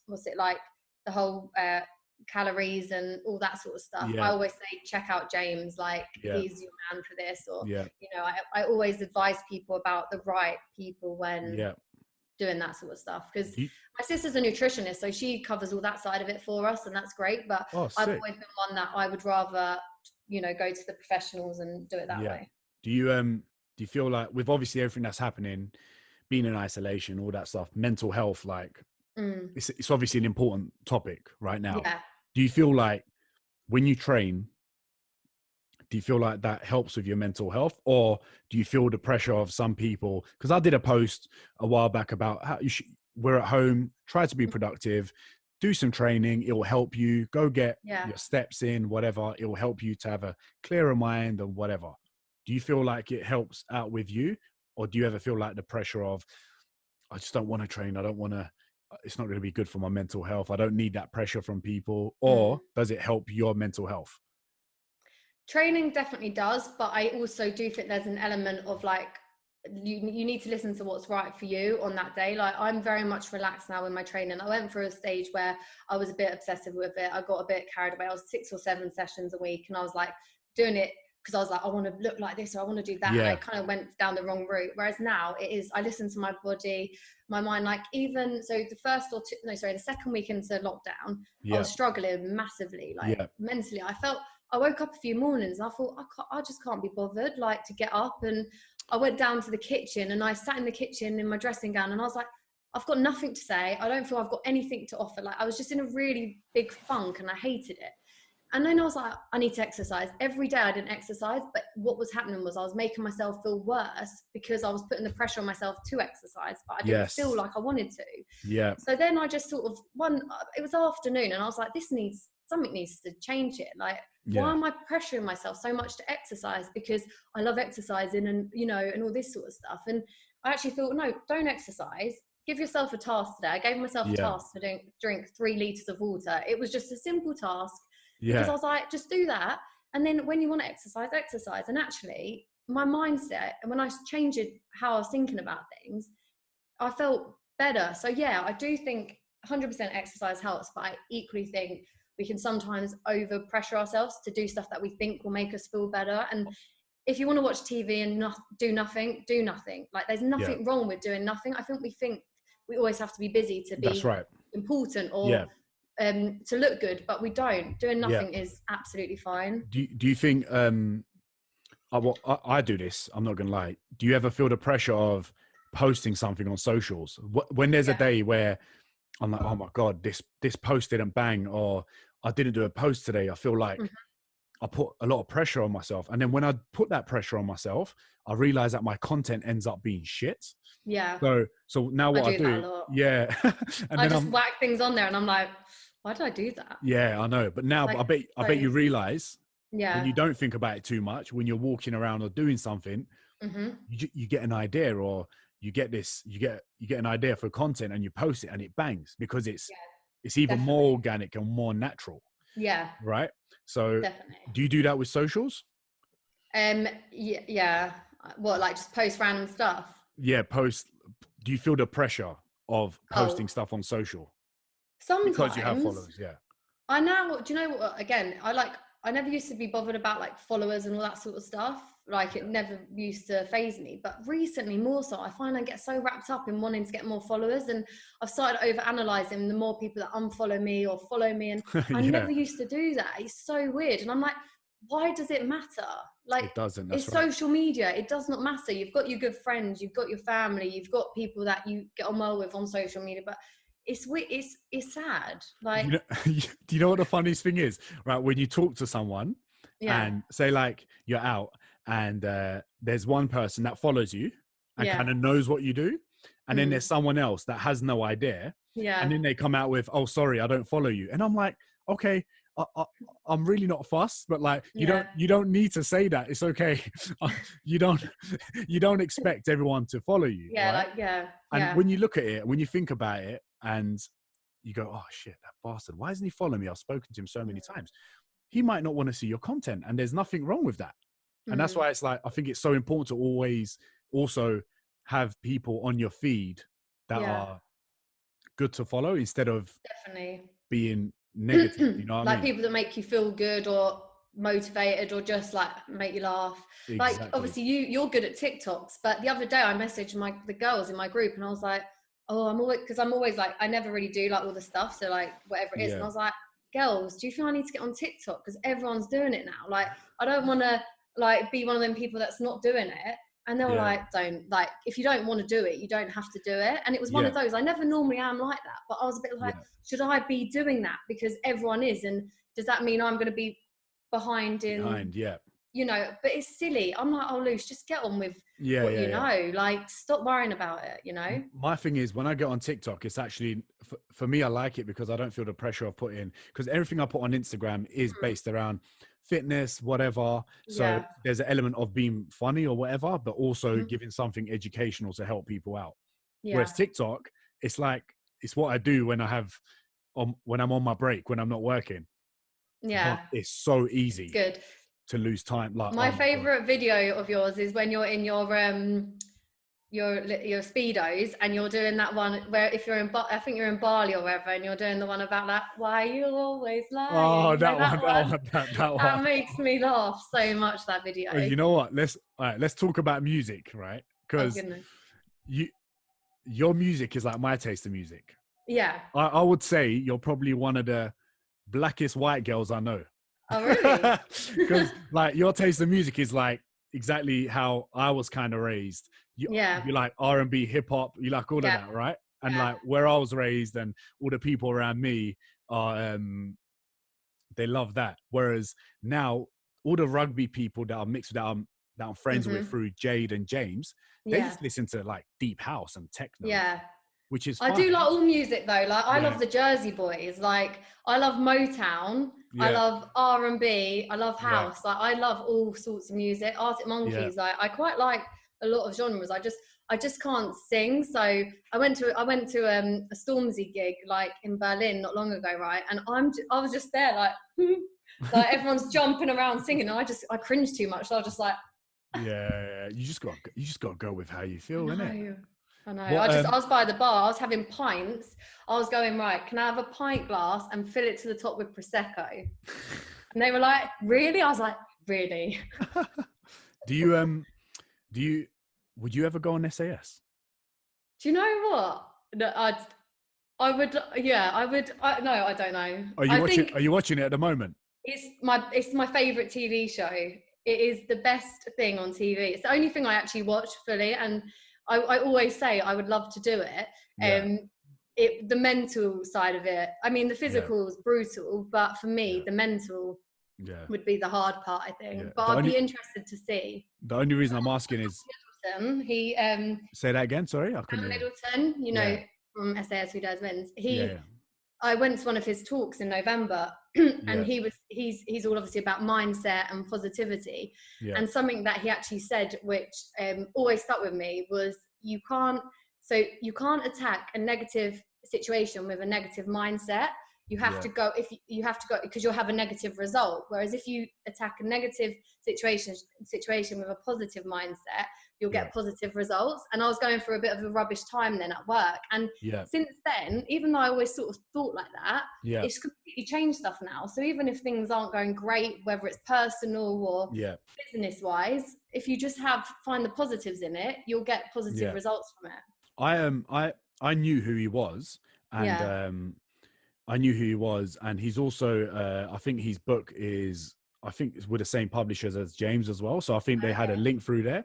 Speaker 2: what's it like, the whole calories and all that sort of stuff. I always say, check out James. Like he's your man for this. Or, you know, I always advise people about the right people when doing that sort of stuff, because my sister's a nutritionist, so she covers all that side of it for us, and that's great. But I've always been one that I would rather, you know, go to the professionals and do it that way.
Speaker 1: Do you feel like, with obviously everything that's happening, being in isolation, all that stuff, mental health, like it's obviously an important topic right now. Do you feel like when you train, do you feel like that helps with your mental health, or do you feel the pressure of some people? Because I did a post a while back about how we're at home, try to be productive, do some training. It will help you go get your steps in, whatever. It will help you to have a clearer mind and whatever. Do you feel like it helps out with you, or do you ever feel like the pressure of, I just don't want to train. I don't want to, it's not going to be good for my mental health. I don't need that pressure from people. Or does it help your mental health?
Speaker 2: Training definitely does, but I also do think there's an element of like, you need to listen to what's right for you on that day. Like I'm very much relaxed now in my training. I went through a stage where I was a bit obsessive with it. I got a bit carried away. I was 6 or 7 sessions a week, and I was like doing it because I was like, I want to look like this, or I want to do that. And I kind of went down the wrong route. Whereas now it is, I listen to my body, my mind. Like even so, the second week into lockdown, I was struggling massively, like mentally. I woke up a few mornings and I thought, I just can't be bothered, like, to get up. And I went down to the kitchen and I sat in the kitchen in my dressing gown, and I was like, I've got nothing to say. I don't feel I've got anything to offer. Like I was just in a really big funk and I hated it. And then I was like, I need to exercise. Every day I didn't exercise, but what was happening was I was making myself feel worse because I was putting the pressure on myself to exercise, but I didn't feel like I wanted to. So then I just sort of, it was afternoon, and I was like, something needs to change it. Like, why am I pressuring myself so much to exercise? Because I love exercising and, you know, and all this sort of stuff. And I actually thought, no, don't exercise. Give yourself a task today. I gave myself a task to drink 3 liters of water. It was just a simple task because I was like, just do that. And then when you want to exercise, exercise. And actually my mindset, and when I changed how I was thinking about things, I felt better. So yeah, I do think 100% exercise helps, but I equally think we can sometimes over pressure ourselves to do stuff that we think will make us feel better. And if you want to watch TV and do nothing, do nothing. Like there's nothing wrong with doing nothing. I think we always have to be busy to be important or to look good, but we don't. Doing nothing is absolutely fine.
Speaker 1: Do you think, I do this, I'm not going to lie. Do you ever feel the pressure of posting something on socials? When there's a day where I'm like, oh my God, this post didn't bang, or I didn't do a post today. I feel like I put a lot of pressure on myself. And then when I put that pressure on myself, I realize that my content ends up being shit.
Speaker 2: Yeah.
Speaker 1: So now what I do,
Speaker 2: and I just whack things on there and I'm like, why did I do that?
Speaker 1: Yeah, I know. But now I bet you realize when you don't think about it too much, when you're walking around or doing something, you get an idea, or you get an idea for content and you post it and it bangs because it's even more organic and more natural.
Speaker 2: Yeah.
Speaker 1: Right. So do you do that with socials?
Speaker 2: Yeah. What, like just post random stuff?
Speaker 1: Yeah. Do you feel the pressure of posting stuff on social?
Speaker 2: Sometimes.
Speaker 1: Because you have followers. Yeah.
Speaker 2: I know. Do you know what? Again, I never used to be bothered about like followers and all that sort of stuff. Like it never used to faze me, but recently more so. I find I get so wrapped up in wanting to get more followers, and I've started over analyzing the more people that unfollow me or follow me, and I never used to do that. It's so weird, and I'm like, why does it matter? Like
Speaker 1: it doesn't.
Speaker 2: It's social media. It does not matter. You've got your good friends, you've got your family, you've got people that you get on well with on social media, but it's sad. Like,
Speaker 1: do you know what the funniest thing is? Right, when you talk to someone and say like you're out and there's one person that follows you and kind of knows what you do, and then there's someone else that has no idea, and then they come out with, oh sorry, I don't follow you, and I'm like, okay, I'm really not fussed, but like you don't need to say that. It's okay. you don't expect everyone to follow you.
Speaker 2: Yeah,
Speaker 1: right?
Speaker 2: like
Speaker 1: And when you look at it, when you think about it, and you go, oh shit, that bastard, why isn't he following me? I've spoken to him so many times. He might not want to see your content, and there's nothing wrong with that. And that's why it's like, I think it's so important to always also have people on your feed that are good to follow instead of being negative, you know what I mean?
Speaker 2: Like people that make you feel good or motivated or just like make you laugh. Like obviously you're good at TikToks, but the other day I messaged the girls in my group and I was like, oh, I'm always like, I never really do like all the stuff, so like whatever it is, and I was like, girls, do you feel I need to get on TikTok because everyone's doing it now? Like I don't want to like be one of them people that's not doing it. And they were like, don't, like, if you don't want to do it, you don't have to do it. And it was one of those, I never normally am like that, but I was a bit like, should I be doing that because everyone is? And does that mean I'm going to be behind, you know, but it's silly. I'm like, oh, Luce, just get on with what you know, like stop worrying about it, you know?
Speaker 1: My thing is when I get on TikTok, it's actually, for me, I like it because I don't feel the pressure of putting, because everything I put on Instagram is based around fitness, whatever. So there's an element of being funny or whatever, but also giving something educational to help people out. Whereas TikTok, it's like, it's what I do when when I'm on my break, when I'm not working. But it's so easy.
Speaker 2: It's good
Speaker 1: to lose time. Like
Speaker 2: my favorite video of yours is when you're in your speedos and you're doing that one where if you're in I think you're in Bali or wherever, and you're doing the one about that, why you always lying.
Speaker 1: Oh, that one.
Speaker 2: That makes me laugh so much, that video.
Speaker 1: You know what, let's talk about music, right? Because your music is like my taste of music. I would say you're probably one of the blackest white girls I know.
Speaker 2: Oh, really?
Speaker 1: Because like your taste of music is like exactly how I was kind of raised. You like R&B, hip hop, you like all of that, right? And like where I was raised and all the people around me are, they love that. Whereas now all the rugby people that are mixed with that I'm friends with through Jade and James, they just listen to like deep house and techno. Which is fun.
Speaker 2: I do like all music though. Like I love the Jersey Boys. Like I love Motown. I love R&B. I love house. Like I love all sorts of music. Arctic Monkeys. Like I quite like a lot of genres. I just can't sing. So I went to a Stormzy gig like in Berlin not long ago, right? And I was just there like like everyone's jumping around singing. And I cringe too much. So I was just like
Speaker 1: you just got to go with how you feel, innit?
Speaker 2: I know. I was by the bar. I was having pints. I was going, right, can I have a pint glass and fill it to the top with Prosecco? And they were like, really? I was like, really?
Speaker 1: Would you ever go on SAS?
Speaker 2: Do you know what? No, I would. Yeah, I would. No, I don't know.
Speaker 1: Are you watching it at the moment?
Speaker 2: It's my favorite TV show. It is the best thing on TV. It's the only thing I actually watch fully, and I always say I would love to do it. The mental side of it. I mean, the physical is brutal, but for me, the mental would be the hard part, I think. But I'd be interested to see.
Speaker 1: The only reason I'm asking is
Speaker 2: he
Speaker 1: say that again. Sorry, I couldn't.
Speaker 2: Middleton, you know, from SAS Who Dares Wins. I went to one of his talks in November, and he's all obviously about mindset and positivity. And something that he actually said, which always stuck with me, was you can't attack a negative situation with a negative mindset. You have to go because you'll have a negative result. Whereas if you attack a negative situation with a positive mindset, you'll get positive results. And I was going through a bit of a rubbish time then at work. And since then, even though I always sort of thought like that, it's completely changed stuff now. So even if things aren't going great, whether it's personal or business wise, if you just find the positives in it, you'll get positive results from it.
Speaker 1: I knew who he was, and I knew who he was, and he's also I think his book is it's with the same publishers as James as well. So I think they had a link through there.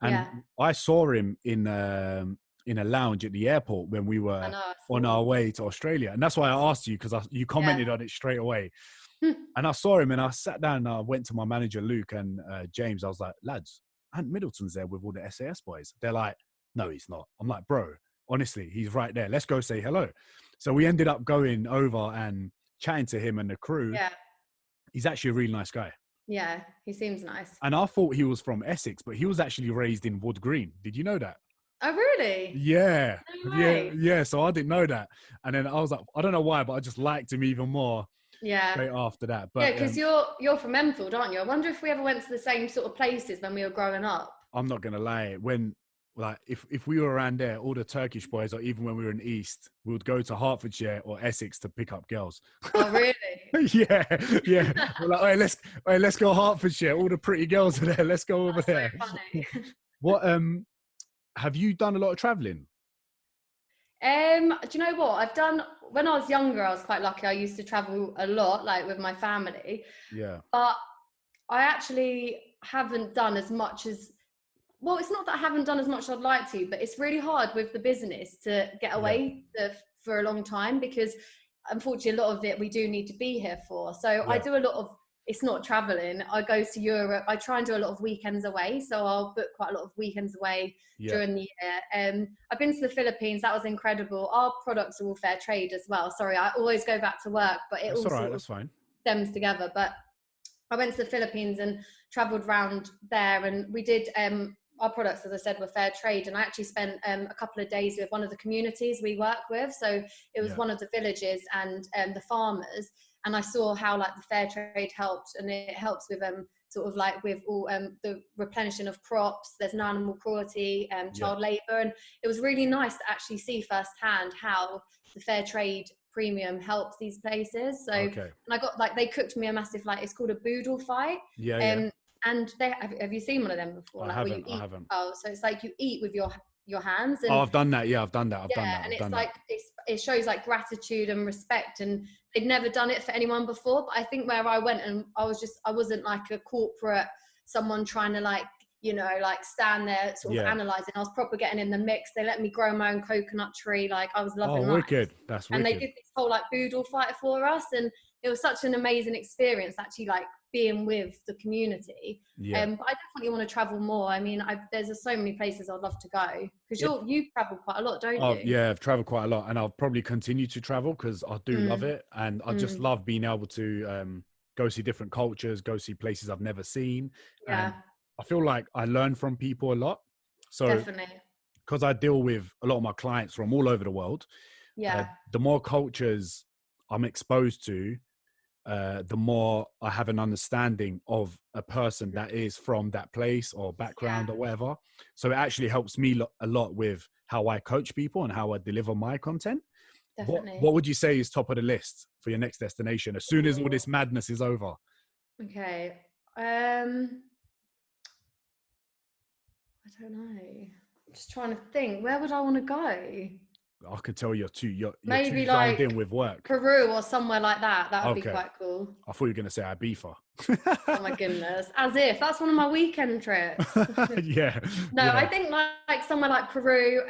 Speaker 1: And I saw him in a lounge at the airport when we were on our way to Australia. And that's why I asked you, because you commented on it straight away. And I saw him and I sat down and I went to my manager, Luke, and James. I was like, lads, Ant Middleton's there with all the SAS boys. They're like, no, he's not. I'm like, bro, honestly, he's right there. Let's go say hello. So we ended up going over and chatting to him and the crew. He's actually a really nice guy.
Speaker 2: Yeah, he seems nice.
Speaker 1: And I thought he was from Essex, but he was actually raised in Wood Green. Did you know that?
Speaker 2: Oh, really?
Speaker 1: Yeah.
Speaker 2: No way.
Speaker 1: Yeah. So I didn't know that. And then I was like, I don't know why, but I just liked him even more
Speaker 2: Yeah.
Speaker 1: straight after that.
Speaker 2: Yeah,
Speaker 1: But
Speaker 2: because you're from Enfield, aren't you? I wonder if we ever went to the same sort of places when we were growing up.
Speaker 1: I'm not gonna lie, when like if we were around there, all the Turkish boys, or even when we were in East, we would go to Hertfordshire or Essex to pick up girls.
Speaker 2: Oh, really?
Speaker 1: Yeah. We're like, let's go Hertfordshire. All the pretty girls are there. Let's go over
Speaker 2: That's so
Speaker 1: there.
Speaker 2: funny.
Speaker 1: What have you done a lot of traveling?
Speaker 2: Do you know what I've done when I was younger? I was quite lucky. I used to travel a lot, like with my family.
Speaker 1: Yeah.
Speaker 2: But I actually haven't done as much as, well, it's not that I haven't done as much as I'd like to, but it's really hard with the business to get away for a long time, because unfortunately a lot of it we do need to be here for. So I do a lot of, it's not traveling. I go to Europe. I try and do a lot of weekends away. So I'll book quite a lot of weekends away during the year. I've been to the Philippines. That was incredible. Our products are all fair trade as well. Sorry, I always go back to work, but it
Speaker 1: That's
Speaker 2: all
Speaker 1: all right.
Speaker 2: sort
Speaker 1: That's
Speaker 2: of
Speaker 1: fine.
Speaker 2: stems together. But I went to the Philippines and traveled around there, and we did our products, as I said, were fair trade. And I actually spent a couple of days with one of the communities we work with. So it was one of the villages and the farmers. And I saw how like the fair trade helped, and it helps with sort of like with all the replenishing of crops. There's no animal cruelty, child labour, and it was really nice to actually see firsthand how the fair trade premium helps these places. So and I got like, they cooked me a massive, like, it's called a boodle fight. And they have you seen one of them before?
Speaker 1: I
Speaker 2: Like
Speaker 1: haven't.
Speaker 2: where you eat,
Speaker 1: I haven't.
Speaker 2: oh, so it's like you eat with your hands. And
Speaker 1: I've done that. Yeah, I've done that. I've done that.
Speaker 2: and it's like it shows like gratitude and respect, and they'd never done it for anyone before. But I think where I went, and I wasn't like a corporate someone trying to like, you know, like stand there sort of analyzing. I was proper getting in the mix. They let me grow my own coconut tree. Like I was loving life.
Speaker 1: Wicked. That's wicked.
Speaker 2: And they did this whole like boodle fight for us, and it was such an amazing experience actually, like being with the community. But I definitely want to travel more. I mean, there's so many places I'd love to go, because you travel quite a lot, don't you?
Speaker 1: Yeah, I've traveled quite a lot, and I'll probably continue to travel because I do love it, and I just love being able to go see different cultures, go see places I've never seen. And I feel like I learn from people a lot. So
Speaker 2: definitely,
Speaker 1: because I deal with a lot of my clients from all over the world, the more cultures I'm exposed to, the more I have an understanding of a person that is from that place or background or whatever. So it actually helps me a lot with how I coach people and how I deliver my content.
Speaker 2: Definitely.
Speaker 1: What would you say is top of the list for your next destination as soon as all this madness is over?
Speaker 2: Okay. I don't know. I'm just trying to think. Where would I want to go?
Speaker 1: I could tell you're
Speaker 2: Maybe
Speaker 1: too zoned in with work.
Speaker 2: Peru or somewhere like that. That would be quite cool.
Speaker 1: I thought you were going to say Ibiza.
Speaker 2: Oh my goodness. As if that's one of my weekend trips. I think like somewhere like Peru.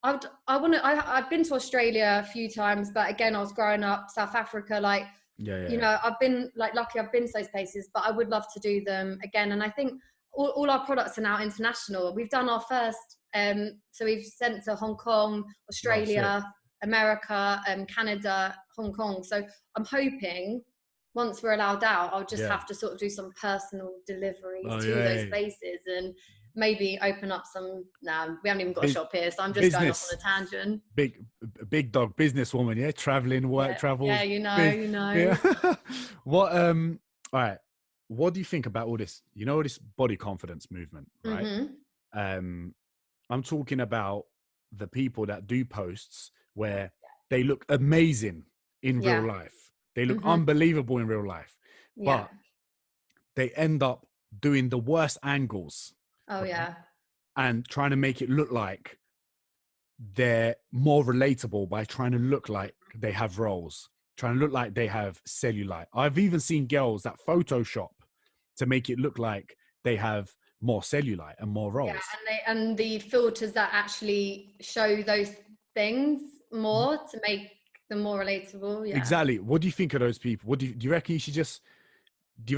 Speaker 2: I've been to Australia a few times, but again, I was growing up South Africa, like, you know, I've been like lucky I've been to those places, but I would love to do them again. And I think all our products are now international. We've done our first, so we've sent to Hong Kong, Australia, America, Canada, Hong Kong. So I'm hoping once we're allowed out, I'll just have to sort of do some personal deliveries to those places, and maybe open up some. Nah, we haven't even got a shop here, so I'm just going off on a tangent.
Speaker 1: Big dog businesswoman, traveling, work travels.
Speaker 2: Yeah, you know.
Speaker 1: Yeah. What all right. What do you think about all this? You know, this body confidence movement, right? I'm talking about the people that do posts where they look amazing in real life. They look unbelievable in real life, but they end up doing the worst angles. And trying to make it look like they're more relatable by trying to look like they have rolls, trying to look like they have cellulite. I've even seen girls that Photoshop to make it look like they have more cellulite and more rolls.
Speaker 2: And the filters that actually show those things more to make them more relatable.
Speaker 1: Exactly. What do you think of those people? Do you reckon you should just? Do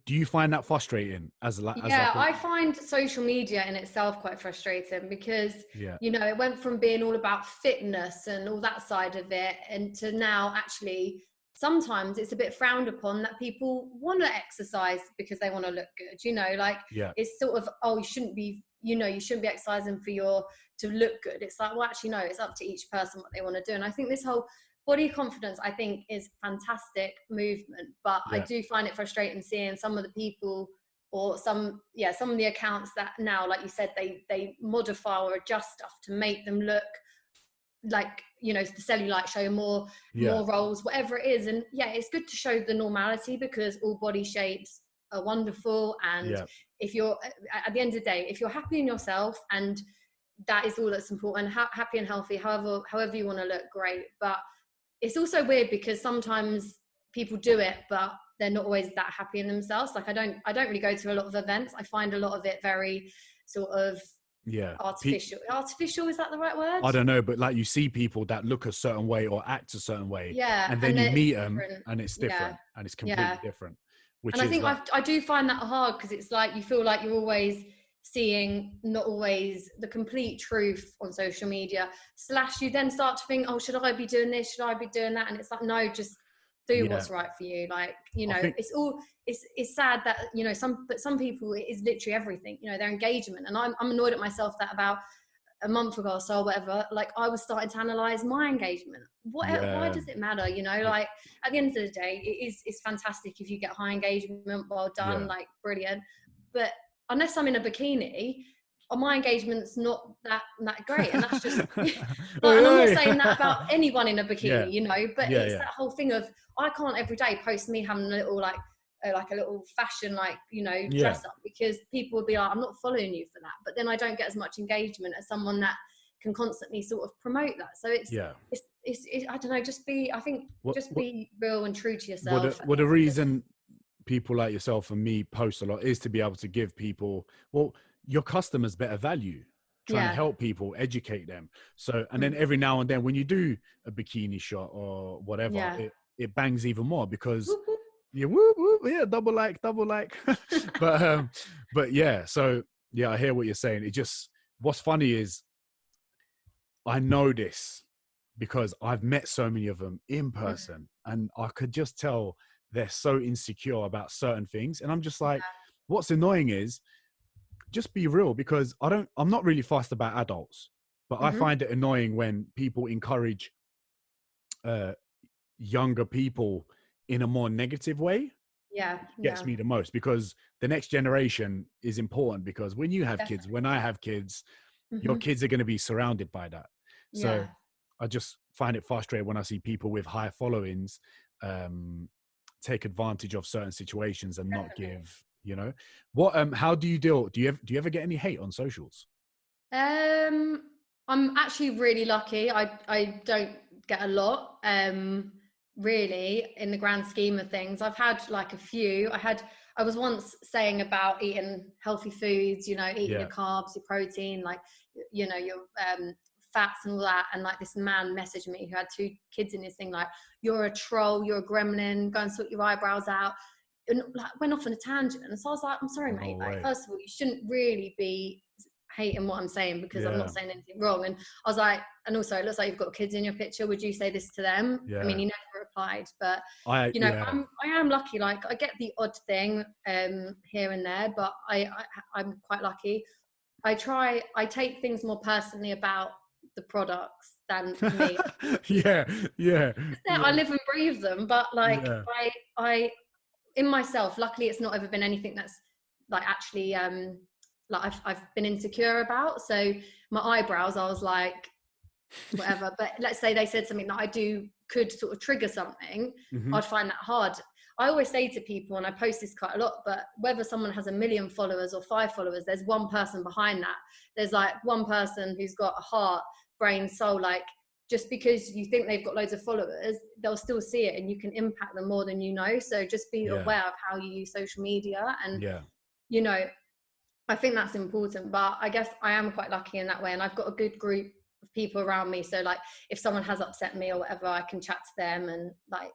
Speaker 1: you find that frustrating
Speaker 2: I find social media in itself quite frustrating, because you know, it went from being all about fitness and all that side of it, and to now actually sometimes it's a bit frowned upon that people want to exercise because they want to look good, you know, like it's sort of, oh, you shouldn't be you know, you shouldn't be exercising to look good. It's like, well, actually, no, it's up to each person what they want to do. And I think this whole body confidence, I think, is fantastic movement, but I do find it frustrating seeing some of the people or some of the accounts that now, like you said, they modify or adjust stuff to make them look like, you know, the cellulite show more rolls, whatever it is. And it's good to show the normality, because all body shapes are wonderful. And if you're, at the end of the day, if you're happy in yourself, and that is all that's important, happy and healthy, however you want to look, great. But it's also weird because sometimes people do it, but they're not always that happy in themselves. Like I don't really go to a lot of events. I find a lot of it very sort of artificial. Artificial, is that the right word?
Speaker 1: I don't know, but like you see people that look a certain way or act a certain way, and then you meet them and it's different, and it's completely different.
Speaker 2: And I think I do find that hard, because it's like you feel like you're always seeing not always the complete truth on social media, / you then start to think, oh, should I be doing this, should I be doing that? And it's like, no, just do what's right for you. Like, you know, it's sad that, you know, some people, it is literally everything, you know, their engagement. And I'm annoyed at myself that about a month ago or so, or whatever, like I was starting to analyze my engagement. Why does it matter? You know, like at the end of the day, it's fantastic if you get high engagement, well done, like brilliant. But unless I'm in a bikini, my engagement's not that great. And that's just, and I'm not saying that about anyone in a bikini, you know, but it's that whole thing of, I can't every day post me having a little like a little fashion, like, you know, dress up, because people would be like, I'm not following you for that. But then I don't get as much engagement as someone that can constantly sort of promote that. So it's I don't know, just be real and true to yourself.
Speaker 1: The reason people like yourself and me post a lot is to be able to give people, your customers, better value, trying to help people, educate them. So, and then every now and then when you do a bikini shot or whatever, it bangs even more, because double like but yeah, so I hear what you're saying. It just, what's funny is I know this because I've met so many of them in person, and I could just tell they're so insecure about certain things. And I'm just like, what's annoying is, just be real, because I'm not really fussed about adults, but I find it annoying when people encourage younger people in a more negative way. Gets me the most, because the next generation is important, because when you have kids, when I have kids, your kids are going to be surrounded by that. So I just find it frustrating when I see people with high followings take advantage of certain situations and not give, you know, how do you ever get any hate on socials?
Speaker 2: I'm actually really lucky. I don't get a lot, really, in the grand scheme of things. I've had like a few. I was once saying about eating healthy foods, you know, eating your carbs, your protein, like, you know, your fats and all that. And like this man messaged me who had 2 kids in his thing, like, you're a troll, you're a gremlin, go and sort your eyebrows out. And like went off on a tangent. And so I was like, I'm sorry, mate. Like, first of all, you shouldn't really be hating what I'm saying, because I'm not saying anything wrong. And I was like, and also it looks like you've got kids in your picture, would you say this to them? I mean, he never replied, but I am lucky. Like, I get the odd thing here and there, but I'm quite lucky. I take things more personally about the products than me. I live and breathe them, but like I in myself, luckily it's not ever been anything that's like actually like I've been insecure about. So my eyebrows, I was like, whatever. But let's say they said something that could sort of trigger something, I'd find that hard. I always say to people, and I post this quite a lot, but whether someone has 1 million followers or 5 followers, there's one person behind that. There's like one person who's got a heart, brain, soul. Like, just because you think they've got loads of followers, they'll still see it, and you can impact them more than you know. So just be aware of how you use social media. And you know, I think that's important. But I guess I am quite lucky in that way, and I've got a good group of people around me. So like, if someone has upset me or whatever, I can chat to them, and like,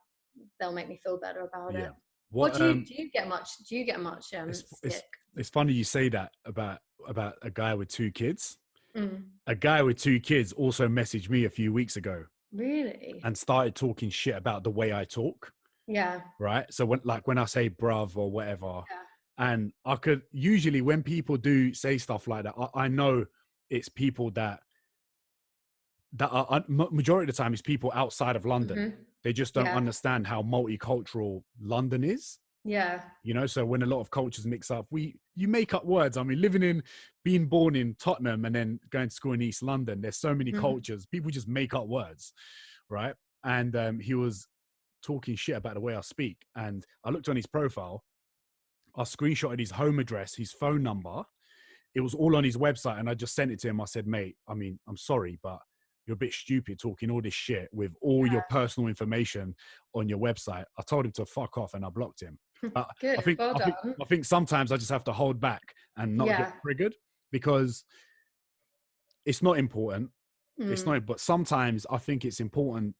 Speaker 2: they'll make me feel better about it. What do you get much? Do you get much stick?
Speaker 1: It's funny you say that about a guy with 2 kids. A guy with 2 kids also messaged me a few weeks ago.
Speaker 2: Really?
Speaker 1: And started talking shit about the way I talk.
Speaker 2: Yeah.
Speaker 1: Right. So when I say bruv or whatever, And I could usually, when people do say stuff like that, I know it's people that are, majority of the time, it's people outside of London.
Speaker 2: Mm-hmm.
Speaker 1: They just don't understand how multicultural London is.
Speaker 2: Yeah.
Speaker 1: You know, so when a lot of cultures mix up, you make up words. I mean, being born in Tottenham and then going to school in East London, there's so many cultures. People just make up words, right? And he was talking shit about the way I speak. And I looked on his profile. I screenshotted his home address, his phone number. It was all on his website. And I just sent it to him. I said, mate, I mean, I'm sorry, but you're a bit stupid talking all this shit with all your personal information on your website. I told him to fuck off and I blocked him. But
Speaker 2: Good.
Speaker 1: I think sometimes I just have to hold back and not get triggered, because it's not important. It's not, but sometimes I think it's important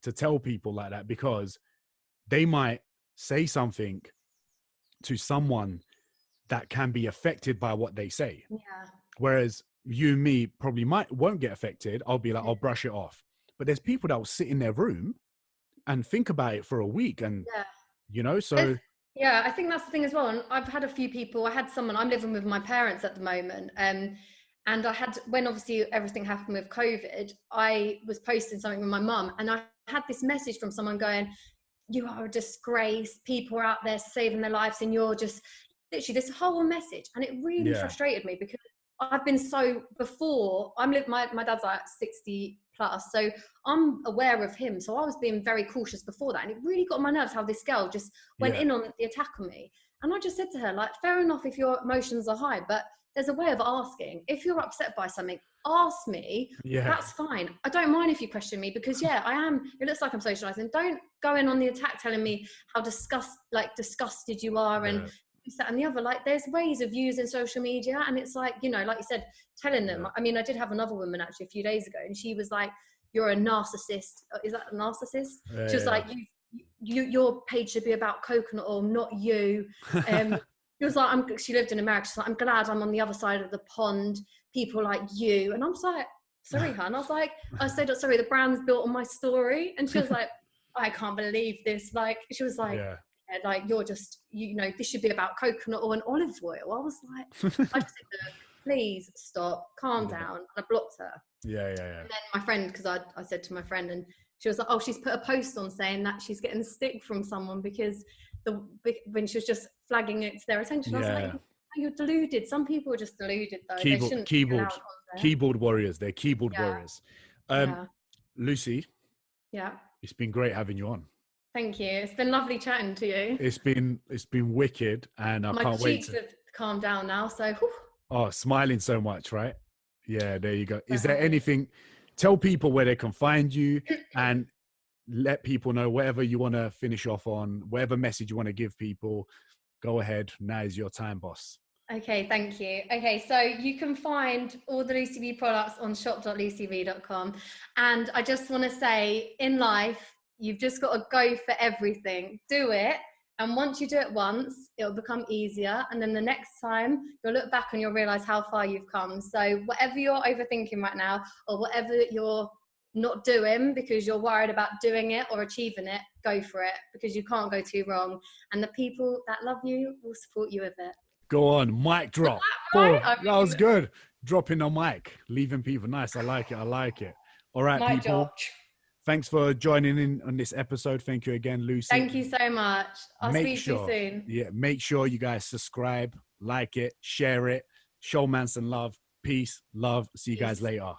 Speaker 1: to tell people like that, because they might say something to someone that can be affected by what they say.
Speaker 2: Yeah.
Speaker 1: Whereas you and me probably won't get affected. I'll be like, I'll brush it off. But there's people that will sit in their room and think about it for a week, and you know, so
Speaker 2: I think that's the thing as well. And I've had a few people. I had someone. I'm living with my parents at the moment, and I had, when obviously everything happened with COVID, I was posting something with my mum, and I had this message from someone going, "You are a disgrace. People are out there saving their lives, and you're just..." Literally this whole message, and it really frustrated me, because I've been so, before my dad's like 60 plus, so I'm aware of him, so I was being very cautious before that, and it really got on my nerves how this girl just went in on the attack on me. And I just said to her, like, fair enough if your emotions are high, but there's a way of asking. If you're upset by something, ask me. That's fine. I don't mind if you question me, because I am, it looks like I'm socializing. Don't go in on the attack telling me how disgusted you are and that and the other. Like, there's ways of using social media, and it's like, you know, like you said, telling them. I mean, I did have another woman actually a few days ago, and she was like, "You're a narcissist." Is that a narcissist? She was like, your page should be about coconut oil, not you. She was like, she lived in America. She's like, "I'm glad I'm on the other side of the pond. People like you." And I was like, "Sorry, hun." I said, "Sorry, the brand's built on my story." And she was like, "I can't believe this." Like, she was like, like, "You're just, you know, this should be about coconut oil and olive oil." I was like, I just said, "Please stop, calm down." And I blocked her. And then my friend, because I said to my friend, and she was like, "Oh, she's put a post on saying that she's getting stick from someone because when she was just flagging it to their attention." I was like, "Oh, you're deluded." Some people are just deluded, though.
Speaker 1: Keyboard warriors. They're keyboard warriors. Lucy.
Speaker 2: Yeah.
Speaker 1: It's been great having you on.
Speaker 2: Thank you. It's been lovely chatting to you.
Speaker 1: It's been wicked, and I can't wait. My
Speaker 2: cheeks have calmed down now, so. Whew.
Speaker 1: Oh, smiling so much, right? Yeah, there you go. Is there anything? Tell people where they can find you, and let people know whatever you want to finish off on, whatever message you want to give people. Go ahead. Now is your time, boss.
Speaker 2: Okay, thank you. Okay, so you can find all the Lucy V products on shop.lucyv.com. And I just want to say, in life, you've just got to go for everything. Do it. And once you do it once, it'll become easier. And then the next time, you'll look back and you'll realize how far you've come. So whatever you're overthinking right now, or whatever you're not doing because you're worried about doing it or achieving it, go for it, because you can't go too wrong. And the people that love you will support you with it.
Speaker 1: Go on, mic drop.
Speaker 2: Right?
Speaker 1: Oh, that was good. Dropping the mic, leaving people. Nice. I like it. All right,
Speaker 2: mic
Speaker 1: people.
Speaker 2: Drop.
Speaker 1: Thanks for joining in on this episode. Thank you again, Lucy.
Speaker 2: Thank you so much. I'll speak to you soon.
Speaker 1: Yeah, make sure you guys subscribe, like it, share it, show man some love. Peace, love. See you guys later.